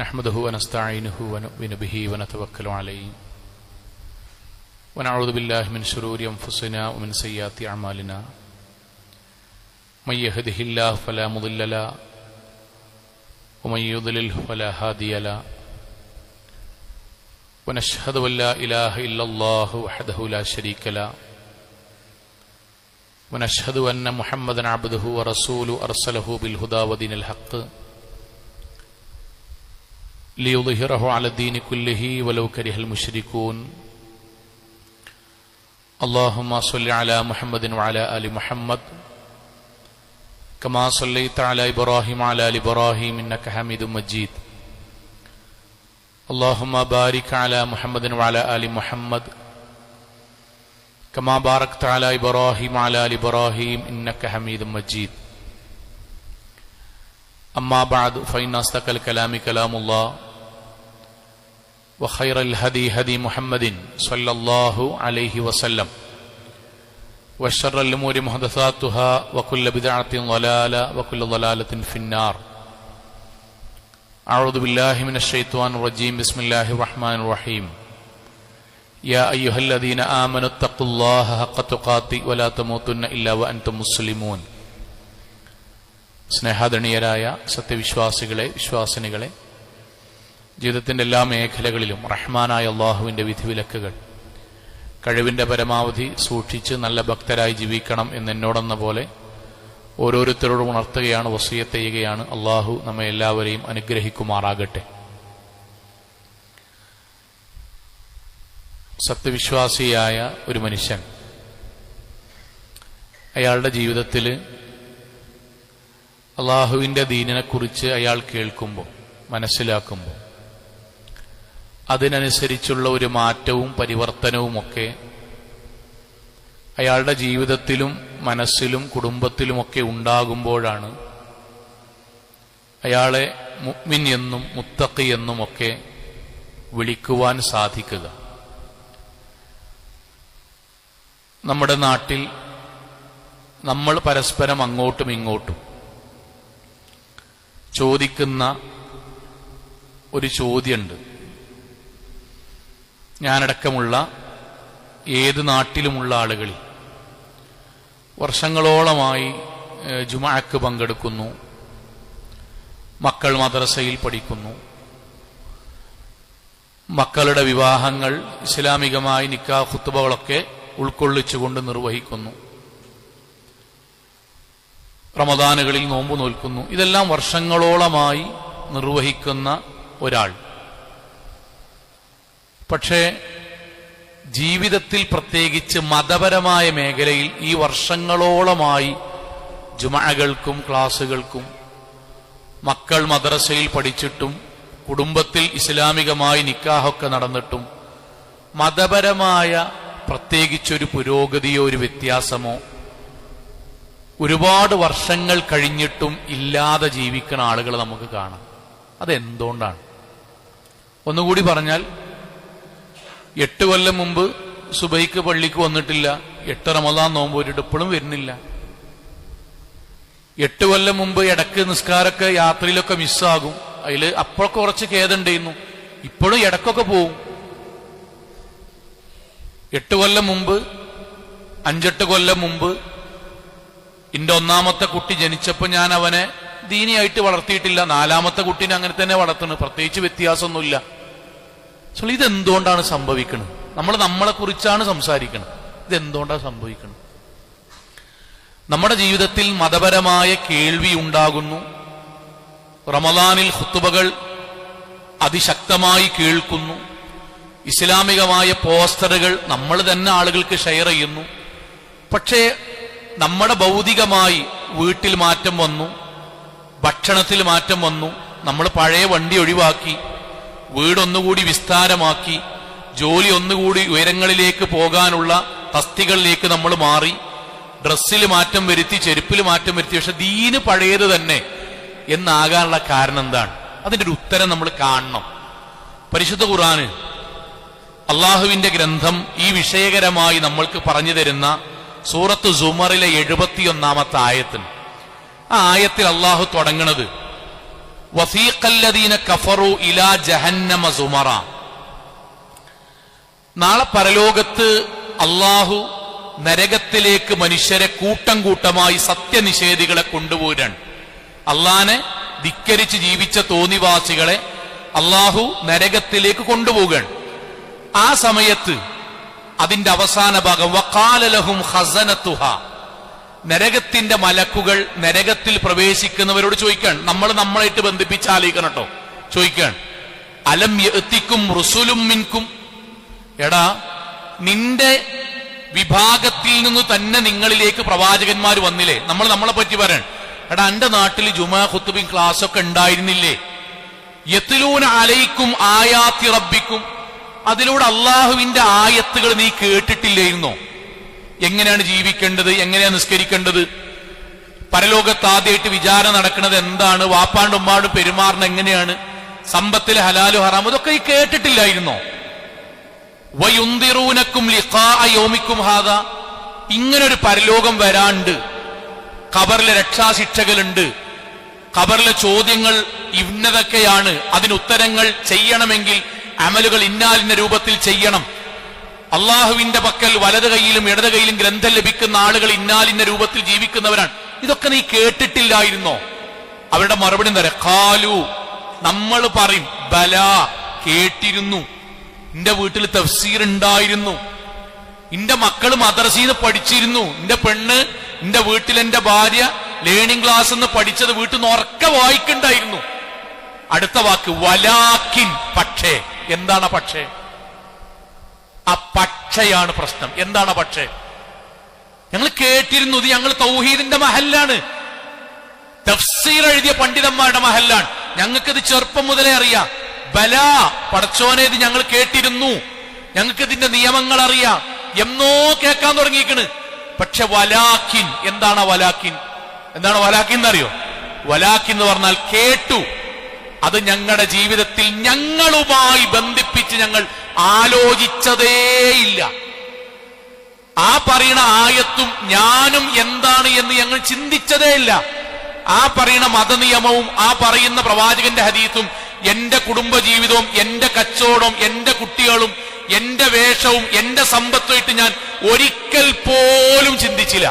نحمده ونستعينه ونؤمن به ونتوكل عليه ونعوذ بالله من شرور أنفسنا ومن سيئات أعمالنا من يهده الله فلا مضل له ومن يضلله فلا هادي له ونشهد أن لا إله إلا الله وحده لا شريك له ونشهد أن محمدا عبده ورسوله أرسله بالهدى ودين الحق ليظهره على الدين كله ولو كره المشركون اللهم صل على محمد وعلى آل محمد كما صليت على إبراهيم وعلى آل إبراهيم إنك حميد مجيد اللهم بارك على محمد وعلى آل محمد كما باركت على إبراهيم وعلى آل إبراهيم إنك حميد مجيد أما بعد فإن أصدق الكلام كلام الله وخير الهدي هدي محمد صلى الله عليه وسلم وشر الأمور محدثاتها وكل بدعة ضلالة وكل ضلالة في النار أعوذ بالله من الشيطان الرجيم بسم الله الرحمن الرحيم يا أيها الذين آمنوا اتقوا الله حق تقاته ولا تموتن إلا وأنتم مسلمون സ്നേഹാദരണീയരായ സത്യവിശ്വാസികളെ, വിശ്വാസിനികളെ, ജീവിതത്തിൻ്റെ എല്ലാ മേഖലകളിലും റഹ്മാനായ അള്ളാഹുവിൻ്റെ വിധിവിലക്കുകൾ കഴിവിൻ്റെ പരമാവധി സൂക്ഷിച്ച് നല്ല ഭക്തരായി ജീവിക്കണം എന്നെന്നോടെന്ന പോലെ ഓരോരുത്തരോടും ഉണർത്തുകയാണ്, വസിയത്ത് ചെയ്യുകയാണ്. അള്ളാഹു നമ്മെ എല്ലാവരെയും അനുഗ്രഹിക്കുമാറാകട്ടെ. സത്യവിശ്വാസിയായ ഒരു മനുഷ്യൻ അയാളുടെ ജീവിതത്തിൽ അള്ളാഹുവിൻ്റെ ദീനിനെക്കുറിച്ച് അയാൾ കേൾക്കുമ്പോൾ, മനസ്സിലാക്കുമ്പോൾ അതിനനുസരിച്ചുള്ള ഒരു മാറ്റവും പരിവർത്തനവുമൊക്കെ അയാളുടെ ജീവിതത്തിലും മനസ്സിലും കുടുംബത്തിലുമൊക്കെ ഉണ്ടാകുമ്പോഴാണ് അയാളെ മുഅ്മിൻ എന്നും മുത്തഖി എന്നുമൊക്കെ വിളിക്കുവാൻ സാധിക്കുക. നമ്മുടെ നാട്ടിൽ നമ്മൾ പരസ്പരം അങ്ങോട്ടും ഇങ്ങോട്ടും ചോദിക്കുന്ന ഒരു ചോദ്യമുണ്ട്. ഞാനടക്കമുള്ള ഏത് നാട്ടിലുമുള്ള ആളുകളിൽ വർഷങ്ങളോളമായി ജുമുഅക്ക് പങ്കെടുക്കുന്നു, മക്കൾ മദ്രസയിൽ പഠിക്കുന്നു, മക്കളുടെ വിവാഹങ്ങൾ ഇസ്ലാമികമായി നിക്കാഹ് ഖുത്ബകളൊക്കെ ഉൾക്കൊള്ളിച്ചുകൊണ്ട് നിർവഹിക്കുന്നു, റമദാനുകളിൽ നോമ്പ് നോൽക്കുന്നു. ഇതെല്ലാം വർഷങ്ങളോളമായി നിർവഹിക്കുന്ന ഒരാൾ. പക്ഷേ ജീവിതത്തിൽ പ്രത്യേകിച്ച് മതപരമായ മേഖലയിൽ ഈ വർഷങ്ങളോളമായി ജുമുഅകൾക്കും ക്ലാസുകൾക്കും മക്കൾ മദ്രസയിൽ പഠിച്ചിട്ടും കുടുംബത്തിൽ ഇസ്ലാമികമായി നിക്കാഹൊക്കെ നടന്നിട്ടും മതപരമായ പ്രത്യേകിച്ചൊരു പുരോഗതിയോ ഒരു വ്യത്യാസമോ ഒരുപാട് വർഷങ്ങൾ കഴിഞ്ഞിട്ടും ഇല്ലാതെ ജീവിക്കുന്ന ആളുകൾ നമുക്ക് കാണാം. അതെന്തുകൊണ്ടാണ്? ഒന്നുകൂടി പറഞ്ഞാൽ, 8 കൊല്ലം മുമ്പ് സുബൈക്ക് പള്ളിക്ക് വന്നിട്ടില്ല, 8 റമദാൻ നോമ്പ് പോയിട്ട് ഇപ്പോഴും വരുന്നില്ല. 8 കൊല്ലം മുമ്പ് ഇടക്ക് നിസ്കാരമൊക്കെ യാത്രയിലൊക്കെ മിസ്സാകും, അതിൽ അപ്പോഴൊക്കെ കുറച്ച് ഖേദമുണ്ടായിരുന്നു, ഇപ്പോഴും ഇടക്കൊക്കെ പോവും. 8 കൊല്ലം മുമ്പ്, 5-8 കൊല്ലം മുമ്പ് എന്റെ 1ാമത്തെ കുട്ടി ജനിച്ചപ്പോൾ ഞാൻ അവനെ ദീനിയായിട്ട് വളർത്തിയിട്ടില്ല, 4ാമത്തെ കുട്ടീനെ അങ്ങനെ തന്നെ വളർത്തുന്നു, പ്രത്യേകിച്ച് വ്യത്യാസമൊന്നുമില്ല. ഇതെന്തുകൊണ്ടാണ് സംഭവിക്കുന്നത്? നമ്മളെ കുറിച്ചാണ് സംസാരിക്കുന്നത്. ഇതെന്തുകൊണ്ടാണ് സംഭവിക്കുന്നത്? നമ്മുടെ ജീവിതത്തിൽ മതപരമായ കേൾവി ഉണ്ടാകുന്നു, റമദാനിൽ ഖുത്ബകൾ അതിശക്തമായി കേൾക്കുന്നു, ഇസ്ലാമികമായ പോസ്റ്ററുകൾ നമ്മൾ തന്നെ ആളുകൾക്ക് ഷെയർ ചെയ്യുന്നു. പക്ഷേ നമ്മുടെ ഭൗതികമായി വീട്ടിൽ മാറ്റം വന്നു, ഭക്ഷണത്തിൽ മാറ്റം വന്നു, നമ്മൾ പഴയ വണ്ടി ഒഴിവാക്കി, വീടൊന്നുകൂടി വിസ്താരമാക്കി, ജോലി ഒന്നുകൂടി ഉയരങ്ങളിലേക്ക് പോകാനുള്ള തസ്തികളിലേക്ക് നമ്മൾ മാറി, ഡ്രസ്സിൽ മാറ്റം വരുത്തി, ചെരുപ്പിൽ മാറ്റം വരുത്തി. പക്ഷെ ദീന് പഴയത് തന്നെ എന്നാകാനുള്ള കാരണം എന്താണ്? അതിന്റെ ഒരു ഉത്തരം നമ്മൾ കാണണം. പരിശുദ്ധ ഖുർആന്, അള്ളാഹുവിന്റെ ഗ്രന്ഥം, ഈ വിഷയകരമായി നമ്മൾക്ക് പറഞ്ഞു തരുന്ന സൂറത്ത് സുമറിലെ 71-ാമത്തെ ആയത്തിൽ, ആ ആയത്തിൽ അള്ളാഹു തുടങ്ങുന്നത് വസീഖല്ലദീന കഫറു ഇലാ ജഹന്നമ സുമറ. നാളെ പരലോകത്ത് അള്ളാഹു നരകത്തിലേക്ക് മനുഷ്യരെ കൂട്ടം കൂട്ടമായി സത്യനിഷേധികളെ കൊണ്ടുപോരാണ്. അള്ളാനെ ധിക്കരിച്ച് ജീവിച്ച തോന്നിവാസികളെ അള്ളാഹു നരകത്തിലേക്ക് കൊണ്ടുപോവുകയാണ്. ആ സമയത്ത് അതിന്റെ അവസാന ഭാഗം വഖാല ലഹും ഖസനതുഹാ, നരകത്തിന്റെ മലക്കുകൾ നരകത്തിൽ പ്രവേശിക്കുന്നവരോട് ചോദിക്കാൻ, നമ്മളായിട്ട് ബന്ധിപ്പിച്ച് ആലോചിക്കണം കേട്ടോ, ചോദിക്കാൻ, അലം യഅതികും റുസുലും മിൻകും, എടാ നിന്റെ വിഭാഗത്തിൽ നിന്ന് തന്നെ നിങ്ങളിലേക്ക് പ്രവാചകന്മാർ വന്നില്ലേ? നമ്മളെ പറ്റി പറയാൻ, എടാ എന്റെ നാട്ടിൽ ജുമാ ഖുതുബിൻ ക്ലാസ് ഒക്കെ ഉണ്ടായിരുന്നില്ലേ? യത്ലൂന അലൈക്കും ആയാത്തി റബ്ബിക്കും, അതിലൂടെ അള്ളാഹുവിന്റെ ആയത്തുകൾ നീ കേട്ടിട്ടില്ലായിരുന്നോ? എങ്ങനെയാണ് ജീവിക്കേണ്ടത്, എങ്ങനെയാണ് നിസ്കരിക്കേണ്ടത്, പരലോകത്ത് ആദ്യമായിട്ട് വിചാരണ നടക്കുന്നത് എന്താണ്, വാപ്പാണ്ട് ഉമ്മാണ്ട് പെരുമാറുന്ന എങ്ങനെയാണ്, സമ്പത്തിലെ ഹലാലു ഹറാം, ഇതൊക്കെ ഈ കേട്ടിട്ടില്ലായിരുന്നോ? വയുന്ദിറൂനക്കും ലിഖാഅ യൗമിക്കും ഹാദാ, ഇങ്ങനൊരു പരലോകം വരാണ്ട്, ഖബറിലെ രക്ഷാശിക്ഷകളുണ്ട്, ഖബറിലെ ചോദ്യങ്ങൾ ഇന്നതൊക്കെയാണ്, അതിന് ഉത്തരങ്ങൾ ചെയ്യണമെങ്കിൽ അമലുകൾ ഇന്നാലിന്റെ രൂപത്തിൽ ചെയ്യണം, അള്ളാഹുവിന്റെ പക്കൽ വലത് കൈയിലും ഇടത് കൈയിലും ഗ്രന്ഥം ലഭിക്കുന്ന ആളുകൾ ഇന്നാലിന്റെ രൂപത്തിൽ ജീവിക്കുന്നവരാണ്, ഇതൊക്കെ നീ കേട്ടിട്ടില്ലായിരുന്നോ? അവരുടെ മറുപടി എന്താ പറയാ? ഖാലു, നമ്മൾ പറയും, ബലാ, കേട്ടിരുന്നു, എന്റെ വീട്ടിൽ തഫ്സീർ ഉണ്ടായിരുന്നു, എന്റെ മക്കൾ മദ്രസയിൽ പഠിച്ചിരുന്നു, എന്റെ പെണ്ണ് എന്റെ വീട്ടിൽ എന്റെ ഭാര്യ ലേണിംഗ് ക്ലാസ് എന്ന് പഠിച്ചത് വീട്ടിൽ നിന്ന് ഉറക്കെ വായിക്കുണ്ടായിരുന്നു. അടുത്ത വാക്ക് വലാക്കിൻ, പക്ഷേ. എന്താണ് പക്ഷേ? ആ പക്ഷയാണ് പ്രശ്നം. എന്താണ് പക്ഷേ? ഞങ്ങൾ കേട്ടിരുന്നു, ഇത് ഞങ്ങൾ തൗഹീദിന്റെ മഹല്ലാണ്, തഫ്സീർ എഴുതിയ പണ്ഡിതന്മാരുടെ മഹല്ലാണ്, ഞങ്ങൾക്കിത് ചെറുപ്പം മുതലേ അറിയാം. ബലാ, പടച്ചോനെ ഇത് ഞങ്ങൾ കേട്ടിരുന്നു, ഞങ്ങൾക്ക് ഇതിന്റെ നിയമങ്ങൾ അറിയാം, എന്നോ കേൾക്കാൻ തുടങ്ങിയിരിക്കണ്. പക്ഷെ വലാക്കിൻ, എന്താണ് വലാക്കിൻ? എന്താണ് വലാക്കിൻ എന്നറിയോ? വലാക്കിൻ എന്ന് പറഞ്ഞാൽ കേട്ടു, അത് ഞങ്ങളുടെ ജീവിതത്തിൽ ഞങ്ങളുമായി ബന്ധിപ്പിച്ച് ഞങ്ങൾ ആലോചിച്ചതേയില്ല. ആ പറയുന്ന ആയത്തും ഞാനും എന്താണ് എന്ന് ഞങ്ങൾ ചിന്തിച്ചതേയില്ല. ആ പറയുന്ന മതനിയമവും ആ പറയുന്ന പ്രവാചകന്റെ ഹദീസും എന്റെ കുടുംബജീവിതവും എന്റെ കച്ചവടവും എന്റെ കുട്ടികളും എന്റെ വേഷവും എന്റെ സമ്പത്തുമായിട്ട് ഞാൻ ഒരിക്കൽ പോലും ചിന്തിച്ചില്ല.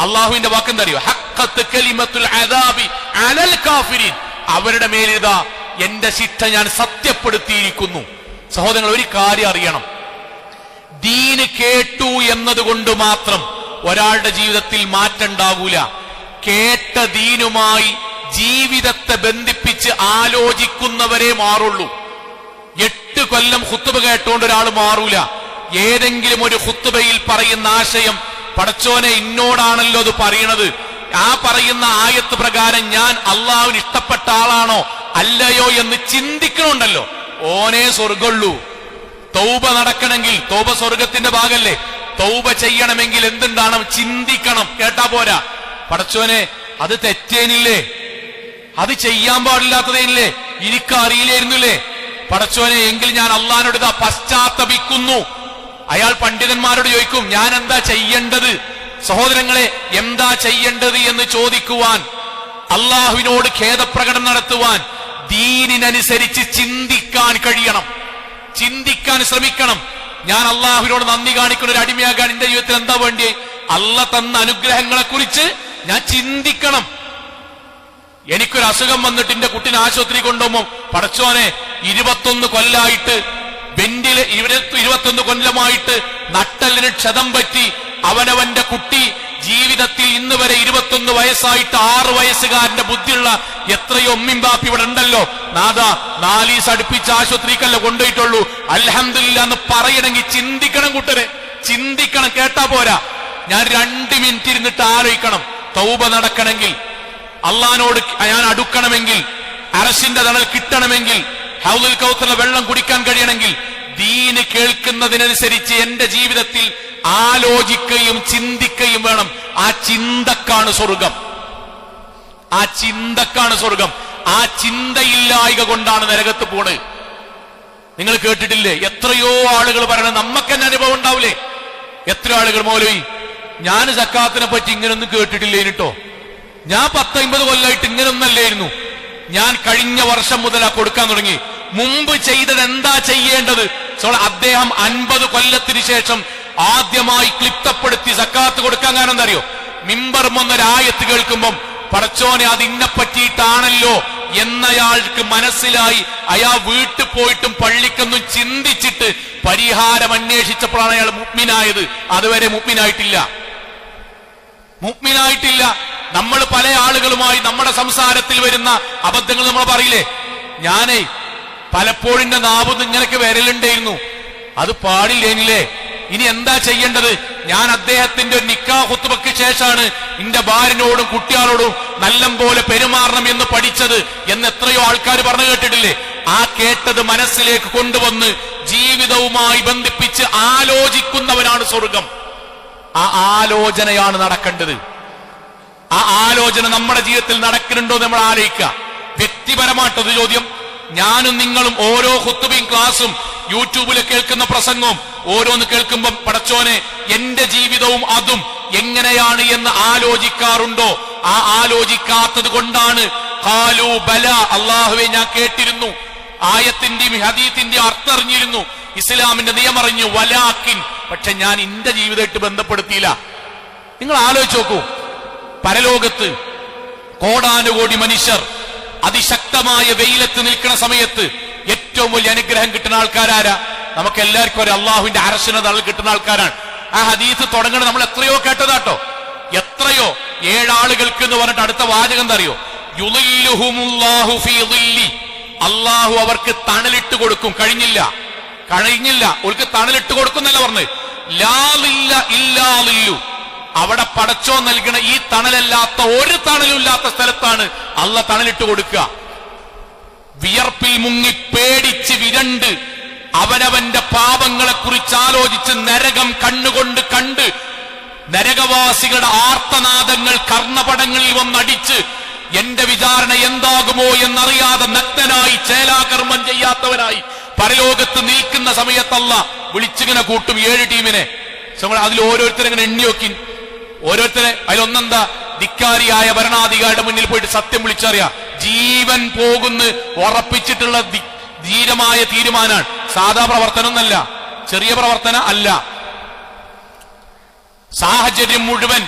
അള്ളാഹുവിന്റെ വാക്കെന്താ അറിയോ? ഹഖ്ഖത്ത് കലിമത്തുൽ അദാബി അലൽ കാഫിരീൻ, അവരുടെ മേലിതാ എന്റെ ശിക്ഷ ഞാൻ സത്യപ്പെടുത്തിയിരിക്കുന്നു. സഹോദരങ്ങൾ, ഒരു കാര്യം അറിയണം, ദീന് കേട്ടു എന്നതുകൊണ്ട് മാത്രം ഒരാളുടെ ജീവിതത്തിൽ മാറ്റം ഉണ്ടാകൂല. കേട്ട ദീനുമായി ജീവിതത്തെ ബന്ധിപ്പിച്ച് ആലോചിക്കുന്നവരെ മാറുള്ളൂ. 8 കൊല്ലം ഖുത്ബ കേട്ടുകൊണ്ട് ഒരാൾ മാറൂല. ഏതെങ്കിലും ഒരു ഖുത്ബയിൽ പറയുന്ന ആശയം, പടച്ചോനെ ഇന്നോടാണല്ലോ അത് പറയണത്, ആ പറയുന്ന ആയത്ത് പ്രകാരം ഞാൻ അള്ളാഹുവിന് ഇഷ്ടപ്പെട്ട ആളാണോ അല്ലയോ എന്ന് ചിന്തിക്കണുണ്ടല്ലോ, ഓനെ സ്വർഗുള്ളൂ. തൗബ നടക്കണമെങ്കിൽ, തൗബ സ്വർഗത്തിന്റെ ഭാഗല്ലേ, തൗബ ചെയ്യണമെങ്കിൽ എന്തുണ്ടാണം? ചിന്തിക്കണം. കേട്ടാ പോരാ, പടച്ചോനെ അത് തെറ്റേനില്ലേ, അത് ചെയ്യാൻ പാടില്ലാത്തതേനില്ലേ, എനിക്കറിയില്ലായിരുന്നില്ലേ, പടച്ചോനെ എങ്കിൽ ഞാൻ അള്ളാഹിനോട് ഇതാ പശ്ചാത്തപിക്കുന്നു. അയാൾ പണ്ഡിതന്മാരോട് ചോദിക്കും, ഞാൻ എന്താ ചെയ്യേണ്ടത്? സഹോദരങ്ങളെ, എന്താ ചെയ്യേണ്ടത് എന്ന് ചോദിക്കുവാൻ, അള്ളാഹുവിനോട് ഖേദപ്രകടനം നടത്തുവാൻ, ദീനിനനുസരിച്ച് ചിന്തിക്കാൻ കഴിയണം, ചിന്തിക്കാൻ ശ്രമിക്കണം. ഞാൻ അള്ളാഹുവിനോട് നന്ദി കാണിക്കുന്ന ഒരു അടിമയാകാൻ എന്റെ ജീവിതത്തിൽ എന്താ വേണ്ടി? അള്ളാഹ് തന്ന അനുഗ്രഹങ്ങളെ കുറിച്ച് ഞാൻ ചിന്തിക്കണം. എനിക്കൊരു അസുഖം വന്നിട്ട് എന്റെ കുട്ടിനെ ആശുപത്രി കൊണ്ടുപോകുമ്പോൾ, പടച്ചോനെ 21 കൊല്ലായിട്ട് 21 കൊല്ലമായിട്ട് നട്ടലിന് ക്ഷതം പറ്റി അവനവന്റെ കുട്ടി ജീവിതത്തിൽ ഇന്ന് വരെ 21 വയസ്സായിട്ട് 6 വയസ്സുകാരന്റെ ബുദ്ധിയുള്ള എത്രയോ ഉമ്മിമ്പാപ്പി ഇവിടെ ഉണ്ടല്ലോ. നാദാ 4 ദിവസം അടുപ്പിച്ച് ആശുപത്രിക്കല്ല കൊണ്ടുപോയിട്ടുള്ളൂ, അൽഹംദുലില്ലാ എന്ന് പറയണമെങ്കിൽ ചിന്തിക്കണം കൂട്ടരെ, ചിന്തിക്കണം. കേട്ടാ പോരാ, ഞാൻ 2 മിനിറ്റ് ഇരുന്നിട്ട് ആലോചിക്കണം. തൗബ നടക്കണമെങ്കിൽ, അള്ളാഹിനോട് ഞാൻ അടുക്കണമെങ്കിൽ, അർശിന്റെ തണൽ കിട്ടണമെങ്കിൽ, ഹൗലുൽ കൗസറിലെ വെള്ളം കുടിക്കാൻ കഴിയണമെങ്കിൽ, ദീന് കേൾക്കുന്നതിനനുസരിച്ച് എന്റെ ജീവിതത്തിൽ ആലോചിക്കുകയും ചിന്തിക്കുകയും വേണം. ആ ചിന്തക്കാണ് സ്വർഗം, ആ ചിന്തക്കാണ് സ്വർഗം. ആ ചിന്തയില്ലായ്ക കൊണ്ടാണ് നരകത്ത് പോണ്. നിങ്ങൾ കേട്ടിട്ടില്ലേ എത്രയോ ആളുകൾ പറയണത്? നമുക്ക് തന്നെ അനുഭവം ഉണ്ടാവില്ലേ? എത്ര ആളുകൾ, മൗലവി ഞാൻ സക്കാത്തിനെ പറ്റി ഇങ്ങനൊന്നും കേട്ടിട്ടില്ലേ കേട്ടോ, ഞാൻ 10-50 കൊല്ലമായിട്ട് ഇങ്ങനൊന്നല്ലായിരുന്നു, ഞാൻ കഴിഞ്ഞ വർഷം മുതൽ കൊടുക്കാൻ തുടങ്ങി. മുമ്പ് ചെയ്തത് എന്താ ചെയ്യേണ്ടത്? അദ്ദേഹം 50 കൊല്ലത്തിന് ശേഷം ആദ്യമായി ക്ലിപ്തപ്പെടുത്തി സക്കാത്ത് കൊടുക്കാൻ കാരണം എന്താ അറിയോ? മിമ്പർ ഒന്നൊരായത്ത് കേൾക്കുമ്പം പടച്ചോനെ അത് ഇന്നെ പറ്റിയിട്ടാണല്ലോ എന്നയാൾക്ക് മനസ്സിലായി. അയാൾ വീട്ടിൽ പോയിട്ടും പള്ളിക്കൊന്നും ചിന്തിച്ചിട്ട് പരിഹാരം അന്വേഷിച്ചപ്പോഴാണ് അയാൾ മുഅ്മിനായത്. അതുവരെ മുഅ്മിനായിട്ടില്ല. നമ്മൾ പല ആളുകളുമായി നമ്മുടെ സംസാരത്തിൽ വരുന്ന അബദ്ധങ്ങൾ നമ്മൾ പറയില്ലേ, ഞാനേ പലപ്പോഴും എന്റെ നാവുന്ന് ഇങ്ങനെയൊക്കെ വരലുണ്ടായിരുന്നു, അത് പാടില്ലേനില്ലേ, ഇനി എന്താ ചെയ്യേണ്ടത്? ഞാൻ അദ്ദേഹത്തിന്റെ ഒരു നിക്കാഹ് ഖുത്ബയ്ക്ക് ശേഷമാണ് എന്റെ ഭാര്യനോടും കുട്ടികളോടും നല്ലപോലെ പെരുമാറണം എന്ന് പഠിച്ചത് എന്ന് എത്രയോ ആൾക്കാർ പറഞ്ഞു കേട്ടിട്ടില്ലേ? ആ കേട്ടത് മനസ്സിലേക്ക് കൊണ്ടുവന്ന് ജീവിതവുമായി ബന്ധിപ്പിച്ച് ആലോചിക്കുന്നവനാണ് സ്വർഗം. ആ ആലോചനയാണ് നടക്കേണ്ടത്. ആ ആലോചന നമ്മുടെ ജീവിതത്തിൽ നടക്കുന്നുണ്ടോ നമ്മൾ ആലോചിക്കുക. വ്യക്തിപരമായിട്ടൊരു ചോദ്യം, ഞാനും നിങ്ങളും ഓരോ ഖുത്ബയും ക്ലാസും യൂട്യൂബിൽ കേൾക്കുന്ന പ്രസംഗവും ഓരോന്ന് കേൾക്കുമ്പം പടച്ചോനെ എന്റെ ജീവിതവും അതും എങ്ങനെയാണ് എന്ന് ആലോചിക്കാറുണ്ടോ? ആ ആലോചിക്കാത്തത് കൊണ്ടാണ് ഖാലൂ ബല, അല്ലാഹുവേ ഞാൻ കേട്ടിരുന്നു, ആയത്തിന്റെയും ഹദീസിന്റെയും അർത്ഥം അറിഞ്ഞിരുന്നു, ഇസ്ലാമിന്റെ നിയമറിഞ്ഞു, വലാക്കിൻ പക്ഷെ ഞാൻ എന്റെ ജീവിതമായിട്ട് ബന്ധപ്പെടുത്തിയില്ല. നിങ്ങൾ ആലോചിച്ച് നോക്കൂ, പരലോകത്ത് കോടാനുകോടി മനുഷ്യർ അതിശക്തമായ വെയിലത്ത് നിൽക്കുന്ന സമയത്ത് ഏറ്റവും വലിയ അനുഗ്രഹം കിട്ടുന്ന ആൾക്കാരാരാ? നമുക്ക് എല്ലാവർക്കും ഒരു അള്ളാഹുവിന്റെ അർശിന്റെ തണൽ കിട്ടുന്ന ആൾക്കാരാണ്. ആ ഹദീസ് തുടങ്ങുന്നത് നമ്മൾ എത്രയോ കേട്ടതാട്ടോ, എത്രയോ 7 ആളുകൾക്ക് എന്ന് പറഞ്ഞിട്ട് അടുത്ത വാചകം എന്താ അറിയോ? യുളില്ലുഹുമുല്ലാഹു ഫീ ദില്ലി, അള്ളാഹു അവർക്ക് തണലിട്ട് കൊടുക്കും. കഴിഞ്ഞില്ല, അവർക്ക് തണലിട്ട് കൊടുക്കുന്നല്ല പറഞ്ഞത്, ലാ ലില്ല ഇല്ലാ ലില്ലു, അവിടെ പടച്ചോ നൽകണ ഈ തണലല്ലാത്ത ഒരു തണലും ഇല്ലാത്ത സ്ഥലത്താണ് അള്ള തണലിട്ട് കൊടുക്കുക. വിയർപ്പിൽ മുങ്ങി പേടിച്ച് വിരണ്ട് അവനവന്റെ പാപങ്ങളെ കുറിച്ച് ആലോചിച്ച് നരകം കണ്ണുകൊണ്ട് കണ്ട് നരകവാസികളുടെ ആർത്തനാദങ്ങൾ കർണപടങ്ങളിൽ വന്നടിച്ച് എന്റെ വിചാരണ എന്താകുമോ എന്നറിയാതെ നഗ്നനായി ചേലാകർമ്മം ചെയ്യാത്തവനായി പരലോകത്ത് നിൽക്കുന്ന സമയത്തല്ല വിളിച്ചിങ്ങനെ കൂട്ടും 7 ടീമിനെ. അതിൽ ഓരോരുത്തരെങ്ങനെ എണ്ണിയോക്കി, ഓരോരുത്തരെ അതിലൊന്നെന്താ, ധിക്കാരിയായ ഭരണാധികാരിയുടെ മുന്നിൽ പോയിട്ട് സത്യം വിളിച്ചറിയാ, ജീവൻ പോകുന്ന ഉറപ്പിച്ചിട്ടുള്ള ധീരമായ തീരുമാനമാണ്. സാധാ പ്രവർത്തനമൊന്നല്ല, ചെറിയ പ്രവർത്തന അല്ല. സാഹചര്യം മുഴുവൻ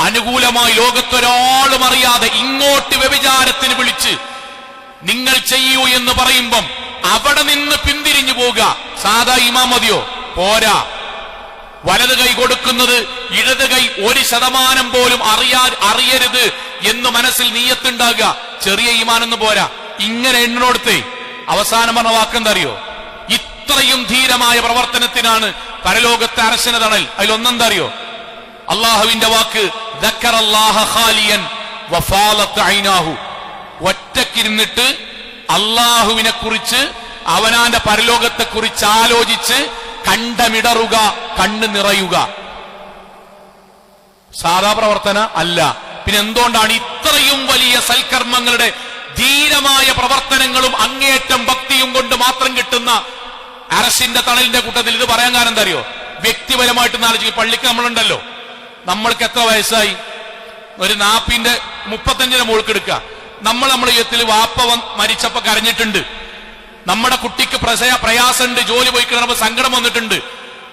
അനുകൂലമായി ലോകത്തൊരാളും അറിയാതെ ഇങ്ങോട്ട് വ്യഭിചാരത്തിന് വിളിച്ച് നിങ്ങൾ ചെയ്യൂ എന്ന് പറയുമ്പം അവിടെ നിന്ന് പിന്തിരിഞ്ഞു പോവുക. സാധാ ഇമാം മതിയോ? പോരാ. വലത് കൈ കൊടുക്കുന്നത് ഇടത് കൈ 1% പോലും അറിയരുത് എന്ന് മനസ്സിൽ നീയത്തുണ്ടാകുക. ചെറിയ ഈമാനൊന്നും പോരാ. ഇങ്ങനെ എണ്ണോടത്തെ അവസാനം പറഞ്ഞ വാക്കെന്തറിയോ? ഇത്രയും ധീരമായ പ്രവർത്തനത്തിനാണ് പരലോകത്തെ അർശന തണൽ. അതിലൊന്നെന്താ അറിയോ? അള്ളാഹുവിന്റെ വാക്ക്, ദക്കറല്ലാഹ ഖാലിയൻ വഫാലത്ത് ഐനാഹു, ഒറ്റക്കിരുന്നിട്ട് അള്ളാഹുവിനെ കുറിച്ച് അവനാന്റെ പരലോകത്തെ കുറിച്ച് ആലോചിച്ച് കണ്ടമിടറുക, കണ്ണ് നിറയുക. സാധാ പ്രവർത്തന അല്ല. പിന്നെ എന്തുകൊണ്ടാണ് ഇത്രയും വലിയ സൽക്കർമ്മങ്ങളുടെ ധീരമായ പ്രവർത്തനങ്ങളും അങ്ങേറ്റം ഭക്തിയും കൊണ്ട് മാത്രം കിട്ടുന്ന അർശിന്റെ തണലിന്റെ കൂട്ടത്തിൽ ഇത് പറയാൻ കാരണം എന്താ അറിയോ? വ്യക്തിപരമായിട്ട് ആലോചിക്കും. പള്ളിക്ക് നമ്മളുണ്ടല്ലോ, നമ്മൾക്ക് എത്ര വയസ്സായി? ഒരു 40ന്റെ 35ന്റെ മുകൾക്ക് എടുക്കുക. നമ്മുടെ ജീവിതത്തിൽ വാപ്പ മരിച്ചപ്പോ കരഞ്ഞിട്ടുണ്ട്, നമ്മുടെ കുട്ടിക്ക് പ്രയാസമുണ്ട്, ജോലി പോയി കിടന്നപ്പോ സങ്കടം വന്നിട്ടുണ്ട്,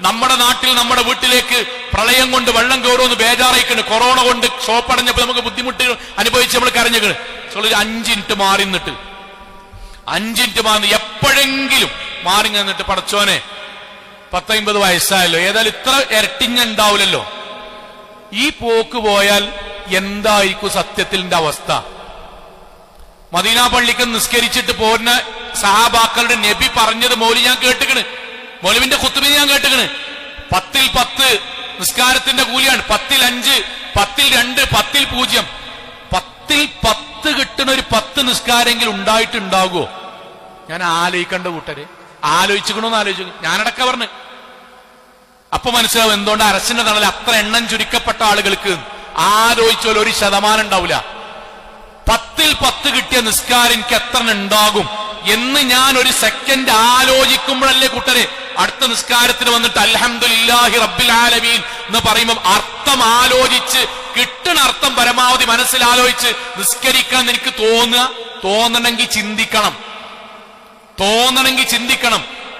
നമ്മുടെ നാട്ടിൽ നമ്മുടെ വീട്ടിലേക്ക് പ്രളയം കൊണ്ട് വെള്ളം കയറുമെന്ന് ബേജാറായിട്ടുണ്ട്, കൊറോണ കൊണ്ട് ഷോപ്പടഞ്ഞപ്പോ നമുക്ക് ബുദ്ധിമുട്ട് അനുഭവിച്ച് നമ്മൾ കരഞ്ഞിട്ട് 5 മിനിറ്റ് മാറി നിന്നിട്ട് 5 മിനിറ്റ് മാറി എപ്പോഴെങ്കിലും മാറി നിന്നിട്ട് പടച്ചോനെ 10-50 വയസ്സായല്ലോ, ഏതായാലും ഇത്ര ഇരട്ടിഞ്ഞുണ്ടാവില്ലല്ലോ, ഈ പോക്ക് പോയാൽ എന്തായിരിക്കും സത്യത്തിന്റെ അവസ്ഥ? മദീന പള്ളിക്ക് നിസ്കരിച്ചിട്ട് പോരുന്ന സഹാബാക്കളുടെ നബി പറഞ്ഞത് ഞാൻ കേട്ടിക്കണ്, മൗലവിന്റെ ഖുത്ബയിൽ ഞാൻ കേട്ടിക്കണ്. 10ൽ 10 നിസ്കാരത്തിന്റെ കൂലിയാണ്. 10ൽ 5, 10ൽ 2, 10ൽ 0. 10ൽ 10 കിട്ടുന്ന ഒരു 10 നിസ്കാരെങ്കിലും ഉണ്ടായിട്ടുണ്ടാകുമോ? ഞാൻ ആലോചിക്കേണ്ട കൂട്ടര് ആലോചിക്കണമെന്ന് ആലോചിച്ചു. ഞാനടക്ക പറഞ്ഞു. അപ്പൊ മനസ്സിലാവും എന്തുകൊണ്ട് അർശിന്റെ തണൽ അത്ര എണ്ണം ചുരുക്കപ്പെട്ട ആളുകൾക്ക് ആലോചിച്ചാൽ 1% ഉണ്ടാവില്ല. 10ൽ 10 കിട്ടിയ നിസ്കാരം എനിക്ക് എത്ര ഉണ്ടാകും എന്ന് ഞാൻ ഒരു സെക്കൻഡ് ആലോചിക്കുമ്പോഴല്ലേ കൂട്ടരെ അടുത്ത നിസ്കാരത്തിന് വന്നിട്ട് അൽഹംദുലില്ലാഹി റബ്ബിൽ ആലമീൻ എന്ന് പറയുമ്പോൾ അർത്ഥം ആലോചിച്ച് കിട്ടുന്ന അർത്ഥം പരമാവധി മനസ്സിലാലോചിച്ച് നിസ്കരിക്കണം എന്ന് എനിക്ക് തോന്നുക. തോന്നണമെങ്കിൽ ചിന്തിക്കണം.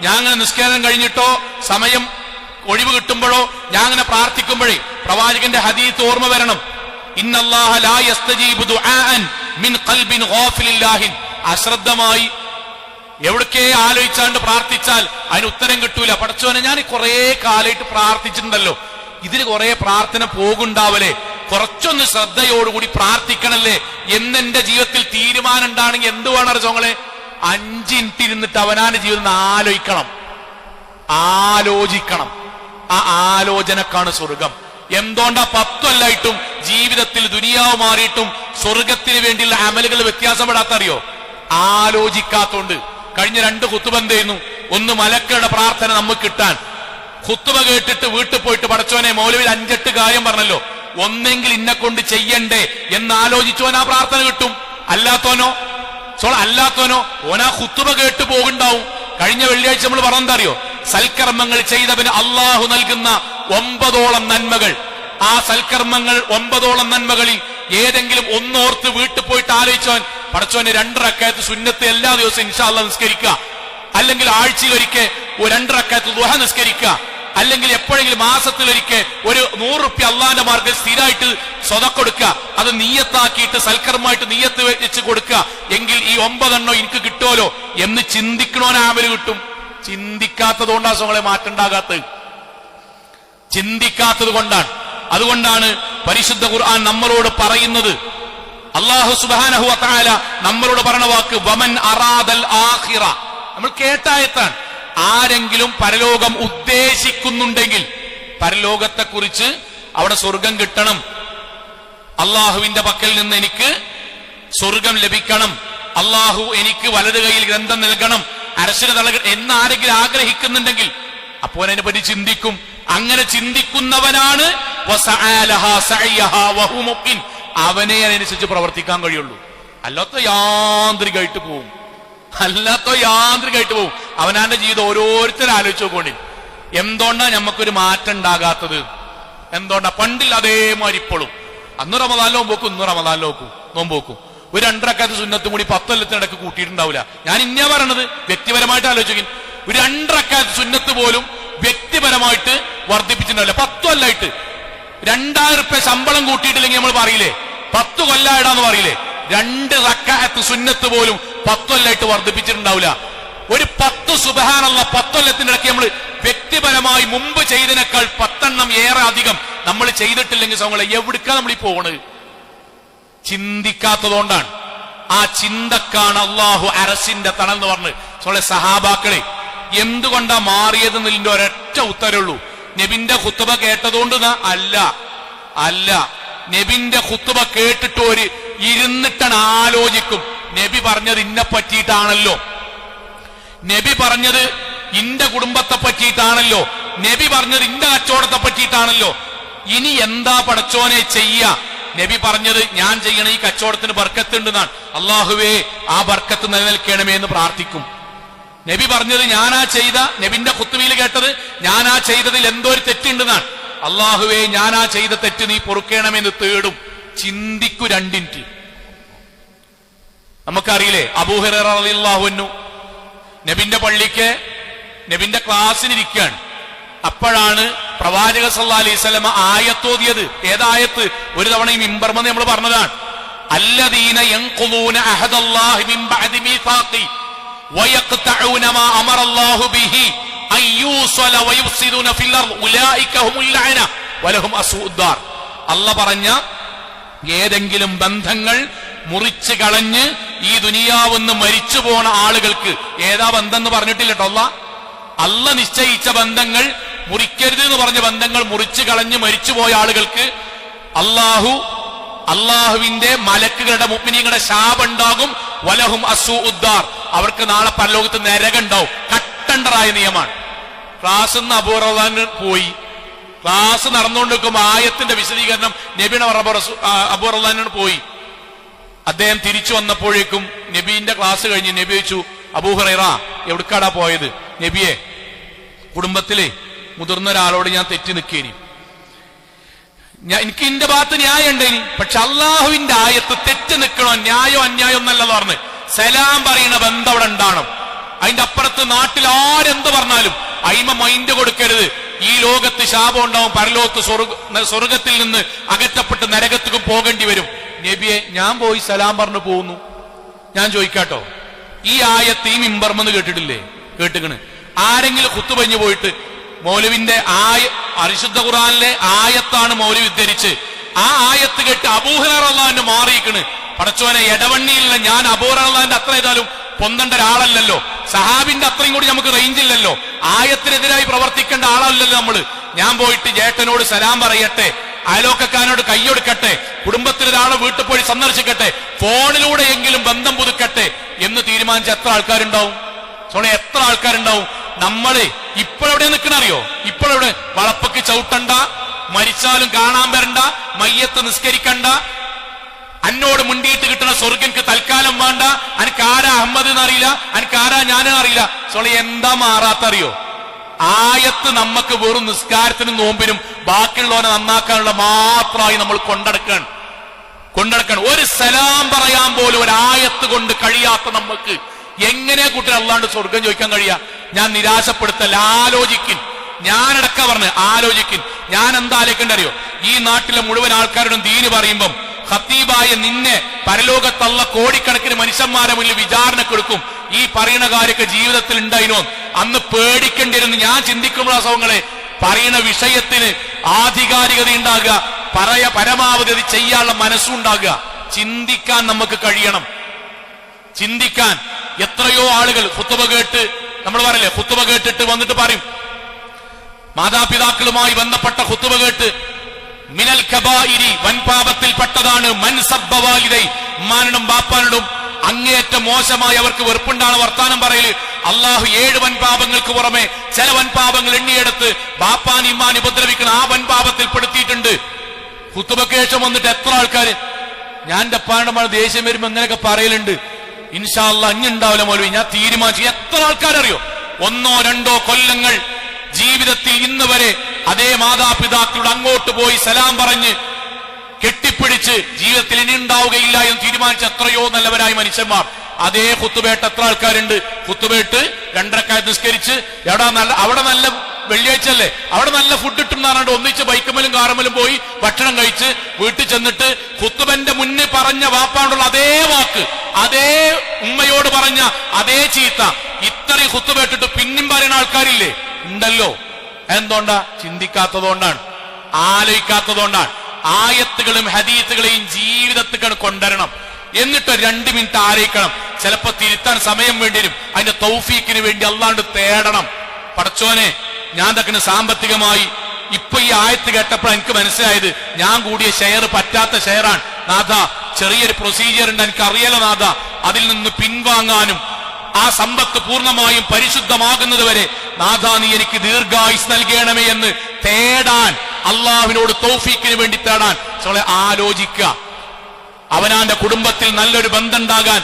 ഞാൻ അങ്ങനെ നിസ്കാരം കഴിഞ്ഞിട്ടോ സമയം ഒഴിവ് കിട്ടുമ്പോഴോ ഞാൻ അങ്ങനെ പ്രാർത്ഥിക്കുമ്പോഴേ പ്രവാചകന്റെ ഹദീസ് ഓർമ്മ വരണം. ഇന്നല്ലാഹ ലാ യസ്തജീബു ദുആഅൻ മിൻ ഖൽബിൻ ഗാഫിലിൻ ലാഹിൻ. അശ്രദ്ധമായി എവിടേക്കേ ആലോചിച്ചാണ്ട് പ്രാർത്ഥിച്ചാൽ അതിന് ഉത്തരം കിട്ടൂല. പടച്ചോനെ, ഞാൻ കുറെ കാലമായിട്ട് പ്രാർത്ഥിച്ചിട്ടുണ്ടല്ലോ, ഇതിന് കുറെ പ്രാർത്ഥന പോകുണ്ടാവലേ, കുറച്ചൊന്ന് ശ്രദ്ധയോടുകൂടി പ്രാർത്ഥിക്കണല്ലേ എന്നെന്റെ ജീവിതത്തിൽ തീരുമാനം ഉണ്ടാണെങ്കിൽ എന്ത് വേണം അറിച്ചോങ്ങളെ? 5 മിനിറ്റ് ഇരുന്നിട്ട് അവനാന്റെ ജീവിതം ആലോചിക്കണം. ആ ആലോചനക്കാണ് സ്വർഗം. എന്തുകൊണ്ടാ 10 കൊല്ലായിട്ടും ജീവിതത്തിൽ ദുനിയാവ് മാറിയിട്ടും സ്വർഗത്തിന് വേണ്ടിയുള്ള അമലുകൾ വ്യത്യാസപ്പെടാത്തറിയോ? ആലോചിക്കാത്തോണ്ട്. കഴിഞ്ഞ 2 ഖുത്ബ ചെയ്യുന്നു. ഒന്ന് മലക്കളുടെ പ്രാർത്ഥന നമുക്ക് കിട്ടാൻ. ഖുത്ബ കേട്ടിട്ട് വീട്ടിൽ പോയിട്ട് പടച്ചോനെ മൗലവിൽ 5-8 കാര്യം പറഞ്ഞല്ലോ, ഒന്നെങ്കിൽ ഇന്നെ കൊണ്ട് ചെയ്യണ്ടേ എന്നാലോചിച്ചോൻ ആ പ്രാർത്ഥന കിട്ടും. അല്ലാത്തോനോ ഓനാ ഖുത്ബ കേട്ട് പോകുണ്ടാവും. കഴിഞ്ഞ വെള്ളിയാഴ്ച നമ്മൾ പറഞ്ഞെന്താ അറിയോ? സൽക്കർമ്മങ്ങൾ ചെയ്തവന് അള്ളാഹു നൽകുന്ന 9ഓളം നന്മകൾ. ആ സൽക്കർമ്മങ്ങൾ 9ഓളം നന്മകളിൽ ഏതെങ്കിലും ഒന്നോർത്ത് വീട്ടിൽ പോയിട്ട് ആലോചിച്ചോൻ പടച്ചോനെ 2 റക്അത്ത് സുന്നത്ത് എല്ലാ ദിവസവും ഇൻഷാ അല്ലാഹ് നിസ്കരിക്കുക, അല്ലെങ്കിൽ ആഴ്ചയിൽ ഒരിക്കൽ 2 റക്അത്ത് ദുഹ നിസ്കരിക്കുക, അല്ലെങ്കിൽ എപ്പോഴെങ്കിലും മാസത്തിലൊരിക്കൽ ഒരു 100 റുപ്യ അള്ളാന്റെ മാർഗ്ഗം സ്ഥിരമായിട്ട് സ്വതക്ക കൊടുക്കുക. അത് നീയത്താക്കിയിട്ട് സൽക്കർമ്മമായിട്ട് നീയത്ത് വെച്ച് കൊടുക്കുക. എങ്കിൽ ഈ 9 എണ്ണം എനിക്ക് കിട്ടുമല്ലോ എന്ന് ചിന്തിക്കണോന് ആമല് കിട്ടും. ചിന്തിക്കാത്തതുകൊണ്ടാ സ്വങ്ങളെ മാറ്റണ്ടാകാത്തത്. ചിന്തിക്കാത്തത് കൊണ്ടാണ്. അതുകൊണ്ടാണ് പരിശുദ്ധ ഖുർആൻ നമ്മളോട് പറയുന്നത്, അല്ലാഹു സുബ്ഹാനഹു വ തആല നമ്മളോട് പറഞ്ഞ വാക്ക് വമൻ അറാദൽ ആഖിറ. നമ്മൾ കേട്ടായത്താണ്. ആരെങ്കിലും പരലോകം ഉദ്ദേശിക്കുന്നുണ്ടെങ്കിൽ, പരലോകത്തെക്കുറിച്ച് അവിടെ സ്വർഗം കിട്ടണം, അള്ളാഹുവിന്റെ പക്കൽ നിന്ന് എനിക്ക് സ്വർഗം ലഭിക്കണം, അള്ളാഹു എനിക്ക് വലത് കൈയിൽ ഗ്രന്ഥം നൽകണം, അർശിനെ നൽകണം എന്നാരെങ്കിലും ആഗ്രഹിക്കുന്നുണ്ടെങ്കിൽ അപ്പോൾ അതിനെപ്പറ്റി ചിന്തിക്കും. അങ്ങനെ ചിന്തിക്കുന്നവനാണ് അവനെ അതിനനുസരിച്ച് പ്രവർത്തിക്കാൻ കഴിയുള്ളൂ. അല്ലാത്ത യാന്ത്രികമായിട്ട് പോവും. അവനാന്റെ ജീവിതം ഓരോരുത്തരും ആലോചിച്ചു നോക്കോണ്ടി. എന്തുകൊണ്ടാ നമുക്കൊരു മാറ്റം ഉണ്ടാകാത്തത്? എന്തുകൊണ്ടാ? പണ്ടിൽ അതേമാതിരി ഇപ്പോഴും അന്ന് റമദാനിൽ നോമ്പോക്കും, ഇന്ന് റമദാനിൽ നോമ്പോക്കും. ഒരു 2 റക്അത്ത് സുന്നത്തും കൂടി 10 കൊല്ലത്തിനിടക്ക് കൂട്ടിയിട്ടുണ്ടാവില്ല. ഞാൻ ഇന്നാ പറയണത് വ്യക്തിപരമായിട്ട് ആലോചിക്കും. ഒരു 2 റക്അത്ത് സുന്നത്ത് പോലും വ്യക്തിപരമായിട്ട് വർദ്ധിപ്പിച്ചിട്ടുണ്ടാവില്ല. 10 കൊല്ലായിട്ട് 2000 റുപ്യ ശമ്പളം കൂട്ടിയിട്ടില്ലെങ്കിൽ നമ്മൾ പറയില്ലേ 10 കൊല്ലായിടാന്ന് പറയില്ലേ? 2 റക്അത്ത് സുന്നത്ത് പോലും 10 കൊല്ലായിട്ട് വർദ്ധിപ്പിച്ചിട്ടുണ്ടാവില്ല. ഒരു 10 സുബ്ഹാനല്ലാഹ് 10 കൊല്ലത്തിനിടയ്ക്ക് നമ്മൾ വ്യക്തിപരമായി മുമ്പ് ചെയ്തതിനേക്കാൾ 10 എണ്ണം ഏറെ അധികം നമ്മൾ ചെയ്തിട്ടില്ലെങ്കിൽ നമ്മളെ എവിടുക്കാ നമ്മൾ ഈ പോണത്? ചിന്തിക്കാത്തതുകൊണ്ടാണ്. ആ ചിന്തക്കാണ് അള്ളാഹു അർശിന്റെ തണൽ എന്ന് പറഞ്ഞ് നമ്മളെ സഹാബാക്കളെ എന്തുകൊണ്ടാ മാറിയതെന്നതിന്റെ ഒരൊറ്റ ഉത്തരവുള്ളൂ. നബിന്റെ ഖുത്ബ കേട്ടതുകൊണ്ട് അല്ല. നബിന്റെ ഖുത്ബ കേട്ടിട്ട് ഒരു ഇരുന്നിട്ടാണ് ആലോചിക്കും. നബി പറഞ്ഞത് ഇന്നെ പറ്റിയിട്ടാണല്ലോ, നബി പറഞ്ഞത് ഇന്റെ കുടുംബത്തെ പറ്റിയിട്ടാണല്ലോ, നബി പറഞ്ഞത് ഇന്റെ കച്ചവടത്തെ പറ്റിയിട്ടാണല്ലോ. ഇനി എന്താ പടച്ചോനെ ചെയ്യ? നബി പറഞ്ഞത് ഞാൻ ചെയ്യണ ഈ കച്ചവടത്തിന് ബർക്കത്തുണ്ടെന്നാണ്. അള്ളാഹുവേ ആ ബർക്കത്ത് നിലനിൽക്കണമേ എന്ന് പ്രാർത്ഥിക്കും. നബി പറഞ്ഞത് ഞാനാ ചെയ്ത, നബിന്റെ ഖുത്ബയിൽ കേട്ടത് ഞാനാ ചെയ്തതിൽ എന്തോ ഒരു തെറ്റുണ്ടെന്നാണ്. അള്ളാഹുവേ ഞാനാ ചെയ്ത തെറ്റ് നീ പൊറുക്കണമെന്ന് തേടും. ചിന്തിക്കൂ 2 മിനിറ്റ്. നമുക്കറിയില്ലേ അബൂ ഹുറൈറ റളിയല്ലാഹു അൻഹു നബിന്റെ പള്ളിക്ക് നബിന്റെ ക്ലാസ്സിനിരിക്കുകയാണ്. അപ്പോഴാണ് പ്രവാചക സല്ലല്ലാഹു അലൈഹി വസല്ലം ആയത്തോതിയത്. ഏതായത്ത്? ഒരു തവണ ഈ മിമ്പർമെന്ന് നമ്മൾ പറഞ്ഞതാണ്. അല്ലദീന യൻഖുദൂന അഹദല്ലാഹി മിൻ ബഅദി മീസാഖി വയഖ്തഊന മാ അമറല്ലാഹു ബിഹി അൻ യൂസല വയുഫ്സിദൂന ഫിൽ അർദ് ഉലൈക ഹുമുൽ ലഅന വലഹും അസൂഉദ്ദാർ. അല്ലാഹ് പറഞ്ഞ ഏതെങ്കിലും ബന്ധങ്ങൾ മുറിച്ചു കളഞ്ഞ് ഈ ദുനിയാവെന്ന് മരിച്ചു പോണ ആളുകൾക്ക്, ഏതാ ബന്ധം എന്ന് പറഞ്ഞിട്ടില്ല കേട്ടോ. അല്ല നിശ്ചയിച്ച ബന്ധങ്ങൾ മുറിക്കരുത് എന്ന് പറഞ്ഞ ബന്ധങ്ങൾ മുറിച്ചു കളഞ്ഞ് മരിച്ചുപോയ ആളുകൾക്ക് അള്ളാഹുവിന്റെ മലക്കുകളുടെ മുഅ്മിനീങ്ങളുടെ ശാപമുണ്ടാകും. വലഹും അസൂഉദ്ദാർ. അവർക്ക് നാളെ പരലോകത്ത് നരകമുണ്ടാവും. കട്ടണ്ടറായ നിയമമാണ്. ക്ലാസ് അബൂ റളാൻ പോയി. ക്ലാസ് നടന്നുകൊണ്ടിരിക്കുമ്പോൾ ആയത്തിന്റെ വിശദീകരണം നബിയുടെ അബൂ റളാൻ പോയി. അദ്ദേഹം തിരിച്ചു വന്നപ്പോഴേക്കും നബീന്റെ ക്ലാസ് കഴിഞ്ഞ് നബി ചോദിച്ചു, അബൂ ഹുറൈറ എവിടേക്കാടാ പോയത്? നബിയെ, കുടുംബത്തിലെ മുതിർന്ന ഒരാളോട് ഞാൻ തെറ്റി നിൽക്കേനി, എനിക്ക് എന്റെ ഭാഗത്ത് ന്യായം ഉണ്ടേനി, പക്ഷെ അള്ളാഹുവിന്റെ ആയത്ത് തെറ്റ് നിൽക്കണോ, ന്യായോ അന്യായോ എന്നല്ലെന്ന് പറഞ്ഞ് സലാം പറയുന്ന ബന്ധം അവിടെ ഉണ്ടാവണം. അതിന്റെ അപ്പുറത്ത് നാട്ടിൽ ആരെന്ത് പറഞ്ഞാലും അയിമ മൈൻഡ് കൊടുക്കരുത്. ഈ ലോകത്ത് ശാപം ഉണ്ടാവും, പരലോകത്ത് സ്വർഗത്തിൽ നിന്ന് അകറ്റപ്പെട്ട് നരകത്തേക്ക് പോകേണ്ടി വരും. നബിയെ, ഞാൻ പോയി സലാം പറഞ്ഞു പോകുന്നു. ഞാൻ ചോദിക്കാട്ടോ, ഈ ആയത്ത് ഈ മിമ്പർമെന്ന് കേട്ടിട്ടില്ലേ? കേട്ടിക്കണ്. ആരെങ്കിലും കുത്തുപഞ്ഞു പോയിട്ട് മൗലവിന്റെ പരിശുദ്ധ ഖുർആനിലെ ആയത്താണ് മൗലവി ഉദ്ധരിച്ച് ആ ആയത്ത് കേട്ട് അബൂ ഹുറൈറ റളിയല്ലാഹു അൻഹു മാറിയിക്കണ്. പടച്ചോനെ, എടവണ്ണിയില്ല, ഞാൻ അബൂ ഹുറൈറ റളിയല്ലാഹു അൻഹു അത്ര ചെയ്താലും പൊന്തണ്ട ഒരാളല്ലല്ലോ, സഹാബിന്റെ അത്രയും കൂടി നമുക്ക് റേഞ്ചില്ലല്ലോ, ആയത്തിനെതിരായി പ്രവർത്തിക്കേണ്ട ആളല്ലല്ലോ നമ്മള്. ഞാൻ പോയിട്ട് ജേട്ടനോട് സലാം പറയട്ടെ, അയലോക്കക്കാരനോട് കൈയൊടുക്കട്ടെ, കുടുംബത്തിലൊരാളെ വീട്ടിൽ പോയി സന്ദർശിക്കട്ടെ, ഫോണിലൂടെയെങ്കിലും ബന്ധം പുതുക്കട്ടെ എന്ന് തീരുമാനിച്ച എത്ര ആൾക്കാരുണ്ടാവും? സോണെ, എത്ര ആൾക്കാരുണ്ടാവും? നമ്മള് ഇപ്പോഴെവിടെ നിൽക്കണറിയോ? ഇപ്പോഴെവിടെ? വളപ്പക്ക് ചവിട്ടണ്ട, മരിച്ചാലും കാണാൻ വരണ്ട, മയ്യത്ത് നിസ്കരിക്കണ്ട, അന്നോട് മുണ്ടിയിട്ട് കിട്ടുന്ന സ്വർഗക്ക് തൽക്കാലം വേണ്ട, അനക്കാരാ അഹമ്മദ് എന്നറിയില്ല, അനക്കാരാ ഞാനും അറിയില്ല. സോളി, എന്താ മാറാത്തറിയോ? ആയത്ത് നമുക്ക് വെറും നിസ്കാരത്തിനും നോമ്പിനും ബാക്കിയുള്ളവനെ നന്നാക്കാനുള്ള മാത്രമായി നമ്മൾ കൊണ്ടടക്കണം. ഒരു സലാം പറയാൻ പോലും ഒരായത്ത് കൊണ്ട് കഴിയാത്ത നമുക്ക് എങ്ങനെ കൂട്ടർ അല്ലാണ്ട് സ്വർഗം ചോദിക്കാൻ കഴിയാ? ഞാൻ നിരാശപ്പെടുത്തല്ല, ആലോചിക്കും. ഞാനടക്ക പറഞ്ഞ് ആലോചിക്കും. ഞാൻ എന്താ ആലോചിക്കണ്ടറിയോ? ഈ നാട്ടിലെ മുഴുവൻ ആൾക്കാരുടെ ദീന് പറയുമ്പം ഖത്തീബായ നിന്നെ പരലോകത്തള്ള കോടിക്കണക്കിന് മനുഷ്യന്മാരെ മുന്നിൽ വിചാരണക്കെടുക്കും. ഈ പറയുന്ന കാര്യമൊക്കെ ജീവിതത്തിൽ ഉണ്ടായിനോ? അന്ന് പേടിക്കേണ്ടിരുന്നു. ഞാൻ ചിന്തിക്കുമ്പോൾ സൗങ്ങളെ പറയുന്ന വിഷയത്തിന് ആധികാരികത ഉണ്ടാകുക, പരമാവധി അത് ചെയ്യാനുള്ള മനസ്സുണ്ടാകുക. ചിന്തിക്കാൻ നമുക്ക് കഴിയണം. ചിന്തിക്കാൻ എത്രയോ ആളുകൾ ഖുത്ബ കേട്ട്, നമ്മൾ പറയില്ലേ, ഖുത്ബ കേട്ടിട്ട് വന്നിട്ട് പറയും, മാതാപിതാക്കളുമായി ബന്ധപ്പെട്ട ഖുത്ബ കേട്ട്, മിനൽ കബായിരി, വൻപാപത്തിൽപ്പെട്ടതാണ്, മൻ സബ്ബ വാലിദൈ, ഉമ്മാനോടും ബാപ്പാനോടും അങ്ങേയറ്റം മോശമായി അവർക്ക് വെറുപ്പുണ്ടാണ് വർത്താനം പറയല്. അള്ളാഹു 7 വൻപാപങ്ങൾക്ക് പുറമെ ചില വൻപാപങ്ങൾ എണ്ണിയെടുത്ത് ബാപ്പാൻ ഇമ്മാൻ ഉപദ്രവിക്കുന്ന ആ വൻപാപത്തിൽ പെടുത്തിയിട്ടുണ്ട്. ഖുത്ബക്ക് ശേഷം വന്നിട്ട് എത്ര ആൾക്കാര്, ഞാൻ എന്റെ അപ്പാനോട് ദേഷ്യം വരുമ്പോ ഇങ്ങനെയൊക്കെ പറയലുണ്ട്, ഇൻഷാ അല്ലാഹ് അഞ്ഞുണ്ടാവില്ല മൗലവി, ഞാൻ തീരുമാനിച്ചു. എത്ര ആൾക്കാരറിയോ? 1-2 കൊല്ലങ്ങൾ ജീവിതത്തിൽ ഇന്ന് വരെ അതേ മാതാപിതാക്കളുടെ അങ്ങോട്ട് പോയി സലാം പറഞ്ഞ് കെട്ടിപ്പിടിച്ച് ജീവിതത്തിൽ ഇനി ഉണ്ടാവുകയില്ല എന്ന് തീരുമാനിച്ച എത്രയോ നല്ലവരായ മനുഷ്യന്മാർ. അതേ ഖുത്ബേട്ട് എത്ര ആൾക്കാരുണ്ട്? ഖുത്ബേട്ട് 2 റക്അത്ത് നിസ്കരിച്ച് അവിടെ നല്ല വെള്ളിയാഴ്ച അല്ലേ, അവിടെ നല്ല ഫുഡ് ഇട്ടുണ്ടാകുന്നുണ്ട്, ഒന്നിച്ച് ബൈക്കുമലും കാറുമലും പോയി ഭക്ഷണം കഴിച്ച് വീട്ടിൽ ചെന്നിട്ട് ഖുത്ബന്റെ മുന്നേ പറഞ്ഞ വാപ്പാണ്ടുള്ള അതേ വാക്ക്, അതേ ഉമ്മയോട് പറഞ്ഞ അതേ ചീത്ത, ഇത്രയും ഖുത്ബേട്ടിട്ട് പിന്നും പറയുന്ന ആൾക്കാരില്ലേ? ഉണ്ടല്ലോ. എന്തുകൊണ്ടാ? ചിന്തിക്കാത്തതുകൊണ്ടാണ്, ആലോചിക്കാത്തതുകൊണ്ടാണ്. ആയത്തുകളും ഹദീസുകളെയും ജീവിതത്തിൽ കൊണ്ടുവരണം. എന്നിട്ട് 2 മിനിറ്റ് ആലോചിക്കണം. ചിലപ്പോ തിരുത്താൻ സമയം വേണ്ടിവരും. അതിന്റെ തൗഫീക്കിന് വേണ്ടി അല്ലാണ്ട് തേടണം. പടച്ചോനെ, ഞാൻ തക്കന് സാമ്പത്തികമായി ഇപ്പൊ ഈ ആയത്ത് കേട്ടപ്പോൾ എനിക്ക് മനസ്സിലായത് ഞാൻ കൂടിയ ഷെയർ പറ്റാത്ത ഷെയറാണ് നാഥ. ചെറിയൊരു പ്രൊസീജിയർ ഉണ്ട്, എനിക്കറിയാലോ നാഥ. അതിൽ നിന്ന് പിൻവാങ്ങാനും ആ സമ്പത്ത് പൂർണ്ണമായും പരിശുദ്ധമാകുന്നത് വരെ നാഥ നീ എനിക്ക് ദീർഘായുസ് നൽകണമേ എന്ന് തേടാൻ, അള്ളാഹുവിനോട് തൗഫീക്കിന് വേണ്ടി തേടാൻ ആലോചിക്കുക. അവനാന്റെ കുടുംബത്തിൽ നല്ലൊരു ബന്ധം ഉണ്ടാകാൻ,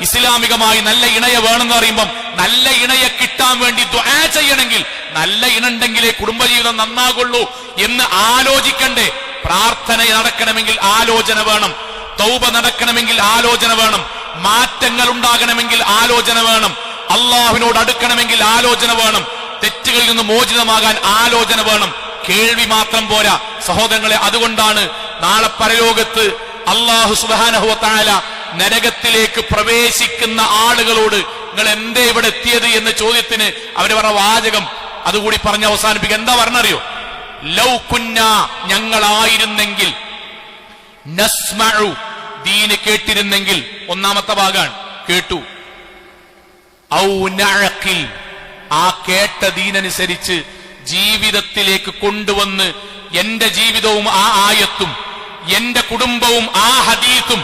ഇസ്ലാമികമായി നല്ല ഇണയെ വേണമെന്ന് പറയുമ്പം നല്ല ഇണയെ കിട്ടാൻ വേണ്ടി ദുആ ചെയ്യണമെങ്കിൽ നല്ല ഇണണ്ടെങ്കിലേ കുടുംബജീവിതം നന്നാകുള്ളൂ എന്ന് ആലോചിക്കണ്ടേ? പ്രാർത്ഥന നടക്കണമെങ്കിൽ ആലോചന വേണം, തൗബ നടക്കണമെങ്കിൽ ആലോചന വേണം, മാറ്റങ്ങൾ ഉണ്ടാകണമെങ്കിൽ ആലോചന വേണം, അള്ളാഹുവിനോട് അടുക്കണമെങ്കിൽ ആലോചന വേണം, തെറ്റുകളിൽ നിന്ന് മോചിതമാകാൻ ആലോചന വേണം. കേൾവി മാത്രം പോരാ സഹോദരങ്ങളെ. അതുകൊണ്ടാണ് നാളെ പരലോകത്ത് അല്ലാഹു സുബ്ഹാനഹു വ തആല നരകത്തിലേക്ക് പ്രവേശിക്കുന്ന ആളുകളോട് നിങ്ങൾ എന്തേ ഇവിടെ എത്തിയത് എന്ന ചോദ്യത്തിന് അവര് പറഞ്ഞ വാചകം അതുകൂടി പറഞ്ഞ് അവസാനിപ്പിക്കുക. എന്താ പറഞ്ഞറിയോ? ലൗ കുന്നാ, ഞങ്ങളായിരുന്നെങ്കിൽ, നസ്മഉ, ദീന് കേട്ടിരുന്നെങ്കിൽ, ഒന്നാമത്തെ ഭാഗമാണ് കേട്ടു, ഔ നഅഖിൽ, ആ കേട്ട ദീനനുസരിച്ച് ജീവിതത്തിലേക്ക് കൊണ്ടുവന്ന് എന്റെ ജീവിതവും ആ ആയത്തും എന്റെ കുടുംബവും ആ ഹദീസും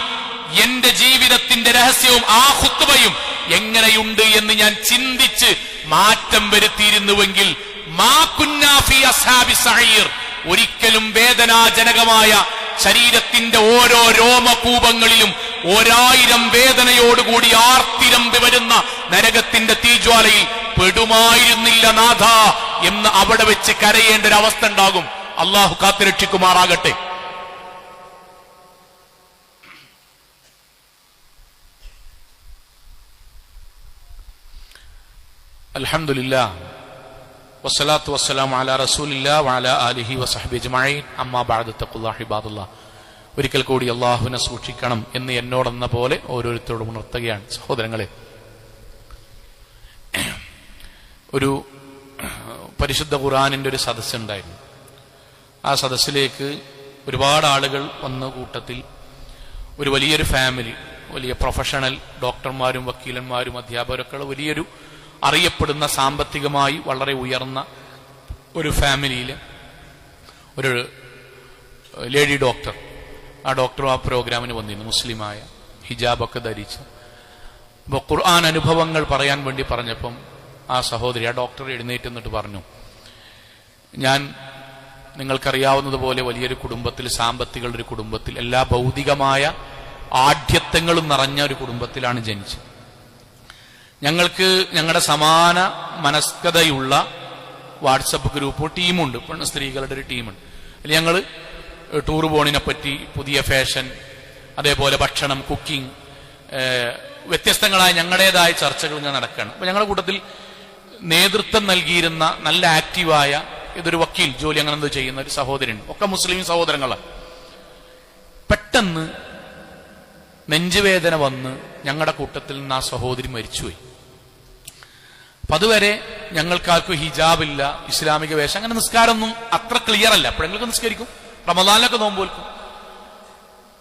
എന്റെ ജീവിതത്തിന്റെ രഹസ്യവും ആ ഖുത്ബയും എങ്ങനെയുണ്ട് എന്ന് ഞാൻ ചിന്തിച്ച് മാറ്റം വരുത്തിയിരുന്നുവെങ്കിൽ മാ കുന്നാ ഫീ അസ്ഹാബി സഈർ, ഒരിക്കലും വേദനാജനകമായ ശരീരത്തിന്റെ ഓരോ രോമകൂപങ്ങളിലും 1000 വേദനയോടുകൂടി ആർത്തിരമ്പി വരുന്ന നരകത്തിന്റെ തീജ്വാലയിൽ പെടുമായിരുന്നില്ല നാഥ എന്ന് അവിടെ വെച്ച് കരയേണ്ട ഒരു അവസ്ഥ ഉണ്ടാകും. അള്ളാഹു കാത്തുരക്ഷിക്കുമാറാകട്ടെ. അൽഹംദുലില്ലാഹ് വസ്സലാത്തു വസ്സലാമു അലാ റസൂലില്ലാഹി വഅലാ ആലിഹി വസഹ്ബിഹി അജ്മഈൻ അമ്മാ ബഅദ് തഖുല്ലാഹി ഇബാദല്ലാഹ്. ഒരിക്കൽ കൂടി അള്ളാഹുവിനെ സൂക്ഷിക്കണം എന്ന് എന്നോടെന്ന പോലെ ഓരോരുത്തരോടും ഉണർത്തുകയാണ്. സഹോദരങ്ങളെ, ഒരു പരിശുദ്ധ ഖുർആനിന്റെ ഒരു സദസ്സുണ്ടായിരുന്നു. ആ സദസ്സിലേക്ക് ഒരുപാട് ആളുകൾ വന്ന കൂട്ടത്തിൽ ഒരു വലിയൊരു ഫാമിലി, വലിയ പ്രൊഫഷണൽ ഡോക്ടർമാരും വക്കീലന്മാരും അധ്യാപകരൊക്കെ വലിയൊരു അറിയപ്പെടുന്ന സാമ്പത്തികമായി വളരെ ഉയർന്ന ഒരു ഫാമിലിയിലെ ഒരു ലേഡി ഡോക്ടർ, ആ ഡോക്ടർ ആ പ്രോഗ്രാമിന് വന്നിരുന്നു. മുസ്ലിമായ, ഹിജാബൊക്കെ ധരിച്ച്. അപ്പോൾ ഖുർആൻ അനുഭവങ്ങൾ പറയാൻ വേണ്ടി പറഞ്ഞപ്പം ആ സഹോദരി, ആ ഡോക്ടർ എഴുന്നേറ്റ് എന്നിട്ട് പറഞ്ഞു, ഞാൻ നിങ്ങൾക്കറിയാവുന്നതുപോലെ വലിയൊരു കുടുംബത്തിൽ, സാമ്പത്തിക ഒരു കുടുംബത്തിൽ, എല്ലാ ഭൗതികമായ ആഢ്യത്വങ്ങളും നിറഞ്ഞ ഒരു കുടുംബത്തിലാണ് ജനിച്ചത്. ഞങ്ങൾക്ക് ഞങ്ങളുടെ സമാന മനസ്കതയുള്ള വാട്സപ്പ് ഗ്രൂപ്പ് ടീമുണ്ട്, സ്ത്രീകളുടെ ഒരു ടീമുണ്ട്. അതിൽ ഞങ്ങൾ ടൂർ പോണിനെ പറ്റി, പുതിയ ഫാഷൻ, അതേപോലെ ഭക്ഷണം, കുക്കിംഗ്, വ്യത്യസ്തങ്ങളായ ഞങ്ങളുടേതായ ചർച്ചകൾ ഇങ്ങനെ നടക്കുകയാണ്. അപ്പൊ ഞങ്ങളുടെ കൂട്ടത്തിൽ നേതൃത്വം നൽകിയിരുന്ന നല്ല ആക്റ്റീവായ ഇതൊരു വക്കീൽ ജോലി അങ്ങനെ എന്തോ ചെയ്യുന്ന ഒരു സഹോദരൻ, ഒക്കെ മുസ്ലിം സഹോദരങ്ങളാണ്. പെട്ടെന്ന് നെഞ്ചുവേദന വന്ന് ഞങ്ങളുടെ കൂട്ടത്തിൽ നിന്ന് ആ സഹോദരി മരിച്ചുപോയി. അപ്പൊ അതുവരെ ഞങ്ങൾക്കാർക്കും ഹിജാബില്ല, ഇസ്ലാമിക വേഷം, അങ്ങനെ നിസ്കാരമൊന്നും അത്ര ക്ലിയർ അല്ല. എപ്പോഴെങ്കിലും നിസ്കരിക്കും, റമദാനിലൊക്കെ നോമ്പ് വെക്കും.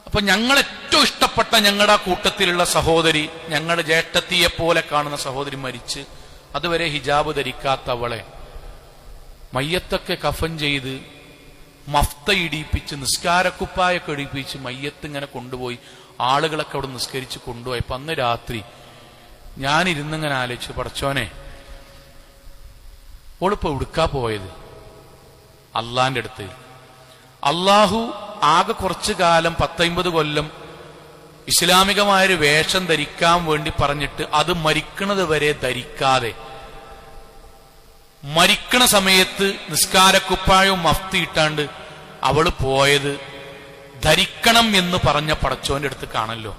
അപ്പൊ ഞങ്ങൾ ഏറ്റവും ഇഷ്ടപ്പെട്ട ഞങ്ങളുടെ കൂട്ടത്തിലുള്ള സഹോദരി, ഞങ്ങളുടെ ജ്യേഷ്ഠത്തിയെ പോലെ കാണുന്ന സഹോദരി മരിച്ച്, അതുവരെ ഹിജാബ് ധരിക്കാത്ത അവളെ മയ്യത്തൊക്കെ കഫൻ ചെയ്ത് മഫ്ത ഇടിപ്പിച്ച് നിസ്കാരക്കുപ്പായൊക്കെ ഇടിപ്പിച്ച് മയ്യത്ത് ഇങ്ങനെ കൊണ്ടുപോയി ആളുകളൊക്കെ അവിടെ നിസ്കരിച്ച് കൊണ്ടുപോയപ്പോ അന്ന് രാത്രി ഞാനിരുന്നിങ്ങനെ ആലോചിച്ചു, പടച്ചോനെ, ഓളിപ്പോ ഉടുക്കാ പോയത് അള്ളാന്റെ അടുത്ത്. അള്ളാഹു ആകെ കുറച്ചു കാലം 10-50 കൊല്ലം ഇസ്ലാമികമായൊരു വേഷം ധരിക്കാൻ വേണ്ടി പറഞ്ഞിട്ട് അത് മരിക്കണത് വരെ ധരിക്കാതെ, മരിക്കണ സമയത്ത് നിസ്കാരക്കുപ്പായവും മഫ്തി ഇട്ടാണ്ട് അവള് പോയത് ധരിക്കണം എന്ന് പറഞ്ഞ പടച്ചോന്റെ അടുത്ത് കാണല്ലോ.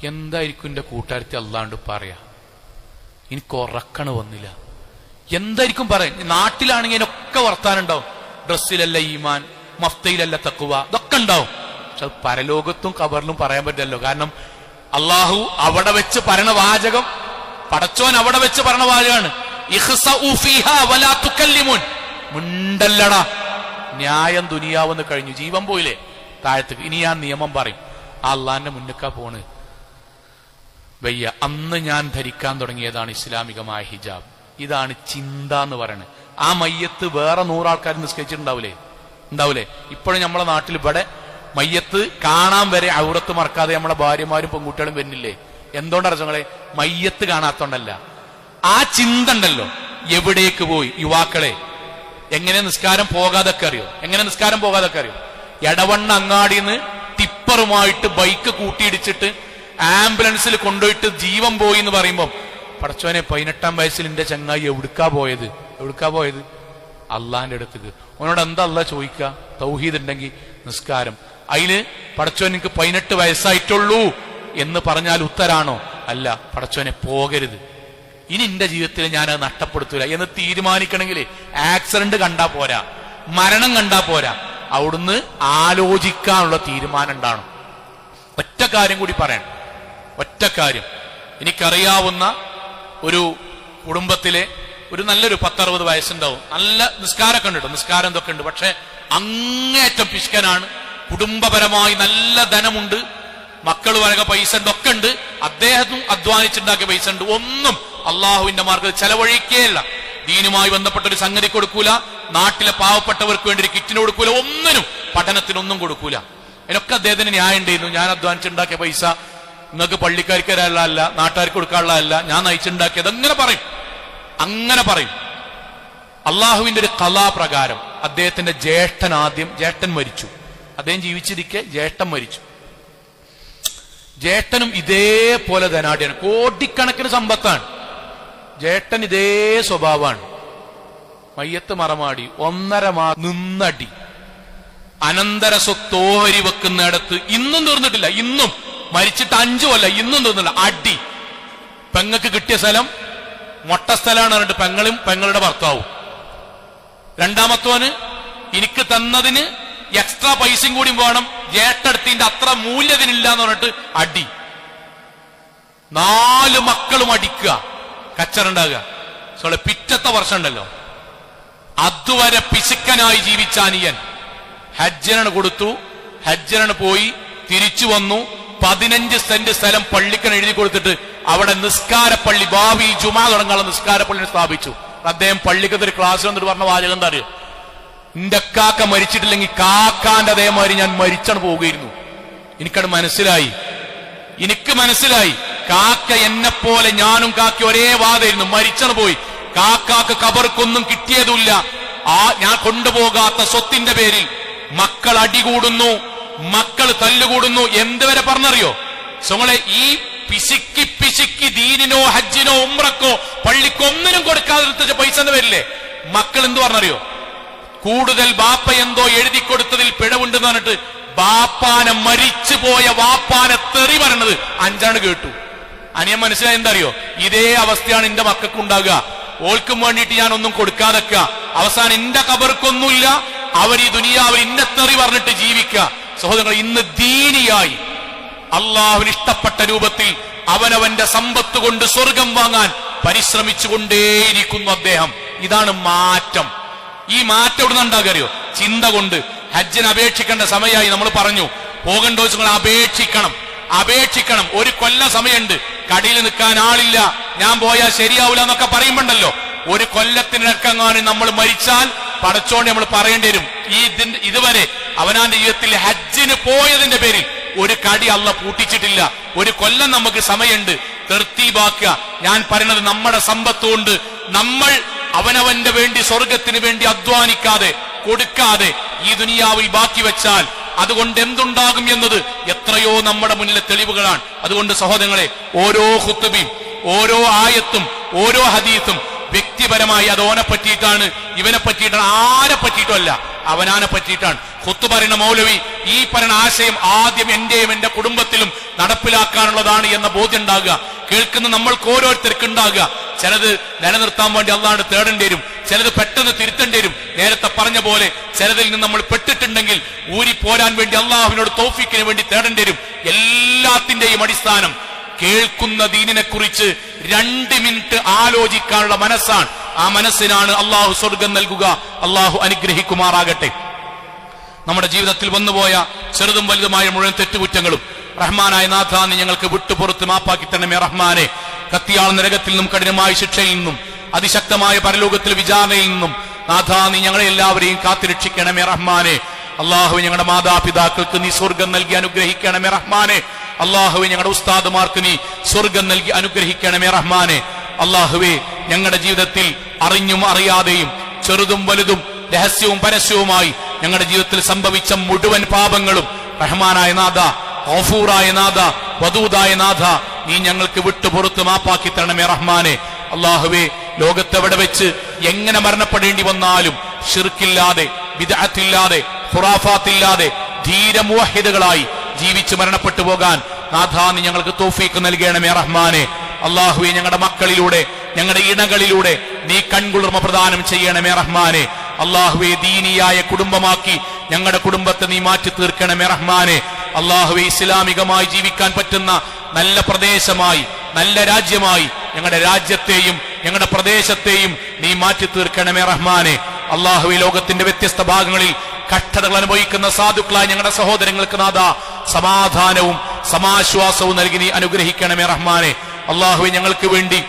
എന്തായിരിക്കും എന്റെ കൂട്ടുകാരത്തി അല്ലാണ്ട് പറയാ? എനിക്ക് ഉറക്കണ വന്നില്ല. എന്തായിരിക്കും പറയാൻ? നാട്ടിലാണെങ്കിൽ ഇതിനൊക്കെ വർത്താനുണ്ടാവും. ഡ്രസ്സിലല്ല ഈമാൻ, മഫ്തയിലല്ല തഖ്വ, ഇതൊക്കെ ഉണ്ടാവും. പക്ഷെ പരലോകത്തും ഖബറിലും പറയാൻ പറ്റില്ലല്ലോ. കാരണം അള്ളാഹു അവിടെ വെച്ച് പറയണ വാചകം, പടച്ചോൻ അവിടെ വെച്ച് പറയണ വാചകമാണ്, ഇഖ്സഉ ഫീഹാ വലാ തുകല്ലിമുൻ. മുണ്ടല്ലടാ, ന്യായം ദുനിയാവെന്ന് കഴിഞ്ഞു, ജീവൻ പോയില്ലേ താഴത്തേക്ക്. ഇനി ഞാൻ നിയമം പറയും. ആ അള്ളാന്റെ മുന്നിക്കാ പോണ് വയ്യ. അന്ന് ഞാൻ ധരിക്കാൻ തുടങ്ങിയതാണ് ഇസ്ലാമികമായ ഹിജാബ്. ഇതാണ് ചിന്ത എന്ന് പറയുന്നത്. ആ മയ്യത്ത് വേറെ 100 ആൾക്കാർ നിസ്കരിച്ചിട്ടുണ്ടാവില്ലേ? ഉണ്ടാവില്ലേ? ഇപ്പോഴും നമ്മളെ നാട്ടിൽ ഇവിടെ മയ്യത്ത് കാണാൻ വരെ ഔറത്ത് മറക്കാതെ നമ്മളെ ഭാര്യമാരും പെൺകുട്ടികളും വരുന്നില്ലേ? എന്തുകൊണ്ടാണ് ഞങ്ങളെ മയ്യത്ത് കാണാത്തോണ്ടല്ല, ആ ചിന്ത ഉണ്ടല്ലോ. എവിടേക്ക് പോയി? യുവാക്കളെ, എങ്ങനെ നിസ്കാരം പോകാതൊക്കെ അറിയോ? എങ്ങനെ നിസ്കാരം പോകാതൊക്കെ അറിയോ? എടവണ്ണ അങ്ങാടിന്ന് ടിപ്പറുമായിട്ട് ബൈക്ക് കൂട്ടിയിടിച്ചിട്ട് ആംബുലൻസിൽ കൊണ്ടുപോയിട്ട് ജീവൻ പോയി എന്ന് പറയുമ്പം, പടച്ചോനെ, 18-ാം വയസ്സിൽ എന്റെ ചങ്ങായി എവിടുക്കാ പോയത്? എവിടുക്കാ പോയത്? അള്ളാന്റെ അടുത്തേക്ക്. അവനോട് എന്താ അള്ളാഹ് ചോദിക്കുക? തൗഹീദ് ഉണ്ടെങ്കിൽ നിസ്കാരം. അതിന് പടച്ചോൻ എനിക്ക് 18 വയസ്സായിട്ടുള്ളൂ എന്ന് പറഞ്ഞാൽ ഉത്തരാണോ? അല്ല. പടച്ചോനെ, പോകരുത്, ഇനി എന്റെ ജീവിതത്തിൽ ഞാൻ അത് നഷ്ടപ്പെടുത്തൂല എന്ന് തീരുമാനിക്കണമെങ്കിൽ ആക്സിഡന്റ് കണ്ടാ പോരാ, മരണം കണ്ടാ പോരാ, അവിടുന്ന് ആലോചിക്കാനുള്ള തീരുമാനം ഉണ്ടാവണം. ഒറ്റ കാര്യം കൂടി പറയണം, ഒറ്റ കാര്യം. എനിക്കറിയാവുന്ന ഒരു കുടുംബത്തിലെ ഒരു നല്ലൊരു 10-60 വയസ്സുണ്ടാവും, നല്ല നിസ്കാരമൊക്കെ ഉണ്ട്, നിസ്കാരം എന്തൊക്കെ ഉണ്ട്, പക്ഷെ അങ്ങേറ്റം പിശുക്കനാണ്. കുടുംബപരമായി നല്ല ധനമുണ്ട്, മക്കൾ വരക പൈസ ഉണ്ട്, ഒക്കെ ഉണ്ട്. അദ്ദേഹത്തും അധ്വാനിച്ചുണ്ടാക്കിയ പൈസ ഉണ്ട്. ഒന്നും അള്ളാഹുവിന്റെ മാർഗ്ഗത്തിൽ ചെലവഴിക്കുകയല്ല. ദീനുമായി ബന്ധപ്പെട്ട ഒരു സംഗതി കൊടുക്കൂല, നാട്ടിലെ പാവപ്പെട്ടവർക്ക് വേണ്ടി ഒരു കിറ്റിന് കൊടുക്കൂല, ഒന്നിനും, പഠനത്തിനൊന്നും കൊടുക്കൂല. അതിനൊക്കെ അദ്ദേഹത്തിന് ന്യായം ഉണ്ടായിരുന്നു. ഞാൻ അധ്വാനിച്ചുണ്ടാക്കിയ പൈസ നിങ്ങൾക്ക് പള്ളിക്കാർക്ക് തരാനുള്ളതല്ല, നാട്ടുകാർക്ക് കൊടുക്കാനുള്ളതല്ല, ഞാൻ നയിച്ചുണ്ടാക്കിയത്. അങ്ങനെ പറയും, അങ്ങനെ പറയും. അള്ളാഹുവിന്റെ ഒരു കലാപ്രകാരം അദ്ദേഹത്തിന്റെ ജ്യേഷ്ഠൻ മരിച്ചു. അദ്ദേഹം ജീവിച്ചിരിക്കെ ജ്യേഷ്ഠൻ മരിച്ചു. ജ്യേഷ്ഠനും ഇതേപോലെ ധനാഢ്യാണ്, കോടിക്കണക്കിന് സമ്പത്താണ്. ജ്യേഷ്ഠൻ ഇതേ സ്വഭാവമാണ്. മയ്യത്ത് മറമാടി 1.5 മാസം നിന്നടി, അനന്തര സ്വത്തോഹരി വെക്കുന്നിടത്ത് ഇന്നും തീർന്നിട്ടില്ല. ഇന്നും മരിച്ചിട്ട് 5 കൊല്ലം, ഇന്നും തീർന്നില്ല. അടി. പെങ്ങക്ക് കിട്ടിയ സ്ഥലം മൊട്ട സ്ഥലമാണ് പറഞ്ഞിട്ട് പെങ്ങളും പെങ്ങളുടെ ഭർത്താവും. രണ്ടാമത്തോന് എനിക്ക് തന്നതിന് എക്സ്ട്രാ പൈസയും കൂടി വേണം, ജേട്ടെടുത്തിന്റെ അത്ര മൂല്യത്തിനില്ല എന്ന് പറഞ്ഞിട്ട് അടി. 4 മക്കളും അടിക്കുക, കച്ചറുണ്ടാകുക. പിറ്റത്തെ വർഷം ഉണ്ടല്ലോ, അതുവരെ പിശുക്കനായി ജീവിച്ച അനിയൻ ഹജ്ജിനാണ് കൊടുത്തു. ഹജ്ജിനാണ് പോയി തിരിച്ചു വന്നു. 15 സെന്റ് സ്ഥലം പള്ളിക്കൻ എഴുതി കൊടുത്തിട്ട് അവിടെ നിസ്കാരപ്പള്ളി, ഭാവി ജുമാ തുടങ്ങാനുള്ള നിസ്കാരപ്പള്ളി സ്ഥാപിച്ചു. അദ്ദേഹം പള്ളിക്കത്തൊരു ക്ലാസ് വന്നിട്ട് പറഞ്ഞ വാചകം എന്താ അറിയോ? എന്റെ കാക്ക മരിച്ചിട്ടില്ലെങ്കിൽ കാക്കാന്റെ അതേമാതിരി ഞാൻ മരിച്ചാണ് പോവുകയായിരുന്നു. എനിക്കത് മനസ്സിലായി. എനിക്ക് മനസ്സിലായി, കാക്ക എന്നെ പോലെ ഞാനും കാക്ക ഒരേ വാദമായിരുന്നു. മരിച്ചാണ് പോയി. കാക്കാക്ക് കബർക്കൊന്നും കിട്ടിയതുമില്ല. ഞാൻ കൊണ്ടുപോകാത്ത സ്വത്തിന്റെ പേരിൽ മക്കൾ അടികൂടുന്നു, മക്കൾ തല്ലുകൂടുന്നു. എന്തുവരെ പറഞ്ഞറിയോ? സോളെ ഈ പിശുക്കി ദീനിനോ ഹജ്ജിനോ ഉംറക്കോ പള്ളിക്കോ ഒന്നിനും കൊടുക്കാതെ പൈസ വരില്ലേ? മക്കൾ എന്തു പറഞ്ഞറിയോ? കൂടുതൽ ബാപ്പ എന്തോ എഴുതി കൊടുത്തതിൽ പിഴവുണ്ടെന്ന് പറഞ്ഞിട്ട് ബാപ്പാനെ മരിച്ചു പോയ വാപ്പാനെ തെറി പറയണത് 5 കേട്ടു. അനിയൻ മനസ്സിലായി എന്താ അറിയോ? ഇതേ അവസ്ഥയാണ് എന്റെ മക്കൾക്ക് ഉണ്ടാകുക. ഓൾക്കും വേണ്ടിയിട്ട് ഞാൻ ഒന്നും കൊടുക്കാതെക്ക, അവസാനം എന്റെ കബർക്കൊന്നുമില്ല, അവർ ഈ ദുനിയാവിൽ ഇന്നത്തെറി പറഞ്ഞിട്ട് ജീവിക്കുക. സഹോദരങ്ങൾ, ഇന്ന് ദീനിയായി അള്ളാഹുവിന് ഇഷ്ടപ്പെട്ട രൂപത്തിൽ അവനവന്റെ സമ്പത്ത് കൊണ്ട് സ്വർഗം വാങ്ങാൻ പരിശ്രമിച്ചുകൊണ്ടേയിരിക്കുന്നു അദ്ദേഹം. ഇതാണ് മാറ്റം. ഈ മാറ്റം എവിടെ നിന്നുണ്ടാകറിയോ? ചിന്ത കൊണ്ട്. ഹജ്ജിന് അപേക്ഷിക്കേണ്ട സമയമായി നമ്മൾ പറഞ്ഞു. പോകണ്ടോ നിങ്ങൾ അപേക്ഷിക്കണം. ഒരു കൊല്ലം സമയമുണ്ട്. കടയിൽ നിൽക്കാൻ ആളില്ല, ഞാൻ പോയാൽ ശരിയാവില്ല എന്നൊക്കെ പറയുമ്പോണ്ടല്ലോ, ഒരു കൊല്ലത്തിനിടക്കങ്ങാനും നമ്മൾ മരിച്ചാൽ പടച്ചോണ്ട് നമ്മൾ പറയേണ്ടി വരും. ഇതുവരെ അവനാന്റെ ജീവിതത്തിൽ ഹജ്ജിന് പോയതിന്റെ പേരിൽ ഒരു കടി അള്ള പൂട്ടിച്ചിട്ടില്ല. ഒരു കൊല്ലം നമുക്ക് സമയമുണ്ട്, തെർത്തീബാക്കുക. ഞാൻ പറയുന്നത് നമ്മുടെ സമ്പത്ത് കൊണ്ട് നമ്മൾ അവനവന്റെ വേണ്ടി സ്വർഗത്തിന് വേണ്ടി അധ്വാനിക്കാതെ കൊടുക്കാതെ ഈ ദുനിയാവിൽ ബാക്കി വെച്ചാൽ അതുകൊണ്ട് എന്തുണ്ടാകും എന്നത് എത്രയോ നമ്മുടെ മുന്നിലെ തെളിവുകളാണ്. അതുകൊണ്ട് സഹോദരങ്ങളെ, ഓരോ ഖുത്ബയും ഓരോ ആയത്തും ഓരോ ഹദീസും വ്യക്തിപരമായി അത് ഓനെ പറ്റിയിട്ടാണ്, ഇവനെ പറ്റിയിട്ടാണ്, ആരെ പറ്റിയിട്ടല്ല, അവനാനെ പറ്റിയിട്ടാണ്. ഖുത്ബ പറയുന്ന മൗലവി ഈ പറയുന്ന ആശയം ആദ്യം എന്റെയും എന്റെ കുടുംബത്തിലും നടപ്പിലാക്കാനുള്ളതാണ് എന്ന ബോധ്യം ഉണ്ടാകുക. കേൾക്കുന്ന നമ്മൾക്ക് ഓരോരുത്തർക്കും ഉണ്ടാകുക. ചിലത് നിലനിർത്താൻ വേണ്ടി അള്ളാഹ് തേടേണ്ടി വരും, ചിലത് പെട്ടെന്ന് തിരുത്തേണ്ടി വരും. നേരത്തെ പറഞ്ഞ പോലെ ചിലതിൽ നിന്ന് നമ്മൾ പെട്ടിട്ടുണ്ടെങ്കിൽ ഊരി പോരാൻ വേണ്ടി അള്ളാഹുവിനോട് തൗഫീക്കിന് വേണ്ടി തേടേണ്ടി വരും. എല്ലാത്തിന്റെയും അടിസ്ഥാനം കേൾക്കുന്ന ദീനിനെ കുറിച്ച് 2 മിനിറ്റ് ആലോചിക്കാനുള്ള മനസ്സാണ്. ആ മനസ്സിനാണ് അള്ളാഹു സ്വർഗം നൽകുക. അള്ളാഹു അനുഗ്രഹിക്കുമാറാകട്ടെ. നമ്മുടെ ജീവിതത്തിൽ വന്നുപോയ ചെറുതും വലുതുമായ മുഴുവൻ തെറ്റുകുറ്റങ്ങളും റഹ്മാനായ നാഥ നീ ഞങ്ങൾക്ക് വിട്ടുപുറത്ത് മാപ്പാക്കി തരണമേ റഹ്മാനെ. കത്തിയാൾ നരകത്തിൽ നിന്നും കഠിനമായ ശിക്ഷയിൽ നിന്നും അതിശക്തമായ പരലോകത്തിൽ വിചാരണയിൽ നിന്നും നാഥ നീ ഞങ്ങളെ എല്ലാവരെയും കാത്തുരക്ഷിക്കണമേ റഹ്മാനെ. അള്ളാഹു ഞങ്ങളുടെ മാതാപിതാക്കൾക്ക് നീ സ്വർഗം നൽകി അനുഗ്രഹിക്കണമേ റഹ്മാനെ. അള്ളാഹുവെ ഞങ്ങളുടെ ഉസ്താദുമാർക്ക് നീ സ്വർഗം നൽകി അനുഗ്രഹിക്കണമേ റഹ്മാനെ. അള്ളാഹുവെ ഞങ്ങളുടെ ജീവിതത്തിൽ അറിഞ്ഞും അറിയാതെയും ചെറുതും വലുതും രഹസ്യവും പരസ്യവുമായി ഞങ്ങളുടെ ജീവിതത്തിൽ സംഭവിച്ച മുഴുവൻ പാപങ്ങളും റഹ്മാനായ നാഥ, ഗഫൂറായ നാഥ, വദൂദായ നാഥ നീ ഞങ്ങൾക്ക് വിട്ടുപുറത്ത് മാപ്പാക്കി തരണമേ റഹ്മാനെ. അള്ളാഹുവെ ലോകത്തെവിടെ വെച്ച് എങ്ങനെ മരണപ്പെടേണ്ടി വന്നാലും ഷിർക്കില്ലാതെ, ബിദ്അത്തില്ലാതെ, ഖുറാഫാത്തില്ലാതെ ധീര മുവഹിദുകളായി ജീവിച്ച് മരണപ്പെട്ടു പോകാൻ നാഥ നീ ഞങ്ങൾക്ക് തൗഫീഖ് നൽകണമേ റഹ്മാനെ. അള്ളാഹുവെ ഞങ്ങളുടെ മക്കളിലൂടെ ഞങ്ങളുടെ ഇണകളിലൂടെ നീ കൺകുളിർമ പ്രദാനം ചെയ്യണമേ റഹ്മാനെ. അള്ളാഹുവെ ദീനിയായ കുടുംബമാക്കി ഞങ്ങളുടെ കുടുംബത്തെ നീ മാറ്റി തീർക്കണമേ റഹ്മാനെ. അള്ളാഹുവെ ഇസ്ലാമികമായി ജീവിക്കാൻ പറ്റുന്ന നല്ല പ്രദേശമായി, നല്ല രാജ്യമായി ഞങ്ങളുടെ രാജ്യത്തെയും ഞങ്ങളുടെ പ്രദേശത്തെയും നീ മാറ്റി തീർക്കണമേ റഹ്മാനെ. അള്ളാഹുവെ ലോകത്തിന്റെ വ്യത്യസ്ത ഭാഗങ്ങളിൽ കഷ്ടതകൾ അനുഭവിക്കുന്ന സാധുക്കളായ ഞങ്ങളുടെ സഹോദരങ്ങൾക്ക് നാഥ സമാധാനവും സമാശ്വാസവും നൽകി നീ അനുഗ്രഹിക്കണമേ റഹ്മാനെ. അള്ളാഹുവെ ഞങ്ങൾക്ക് വേണ്ടി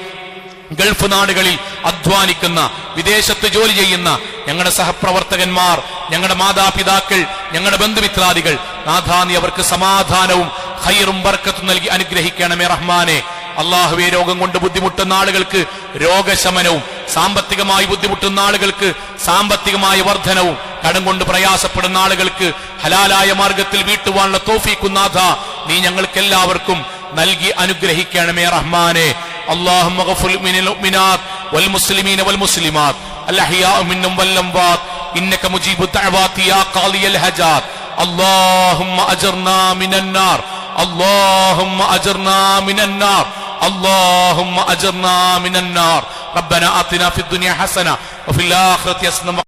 ഗൾഫ് നാടുകളിൽ അധ്വാനിക്കുന്ന, വിദേശത്ത് ജോലി ചെയ്യുന്ന ഞങ്ങളുടെ സഹപ്രവർത്തകന്മാർ, ഞങ്ങളുടെ മാതാപിതാക്കൾ, ഞങ്ങളുടെ ബന്ധുമിത്രാദികൾ നാഥ നീ അവർക്ക് സമാധാനവും ഖൈറും ബർക്കത്തും നൽകി അനുഗ്രഹിക്കണമേ റഹ്മാനെ. അള്ളാഹുവെ രോഗം കൊണ്ട് ബുദ്ധിമുട്ടുന്ന ആളുകൾക്ക് രോഗശമനവും, സാമ്പത്തികമായി ബുദ്ധിമുട്ടുന്ന ആളുകൾക്ക് സാമ്പത്തികമായ വർധനവും, കടം കൊണ്ട് പ്രയാസപ്പെടുന്ന ആളുകൾക്ക് ഹലാലായ മാർഗത്തിൽ വീട്ടുവാനുള്ള തൗഫീഖ് നാഥ നീ ഞങ്ങൾക്ക് എല്ലാവർക്കും നൽകി അനുഗ്രഹിക്കണമേ റഹ്മാനെ. اللهم اغفر للمؤمنات والمسلمين والمسلمات الأحياء منهم والأموات إنك مجيب الدعوات يا قاضي الحاجات. اللهم أجرنا من النار، اللهم أجرنا من النار، اللهم أجرنا من النار റബ്ബന ആതിനാ ഫിദ്ദുനിയ ഹസന വഫിൽ ആഖിറതി ഹസന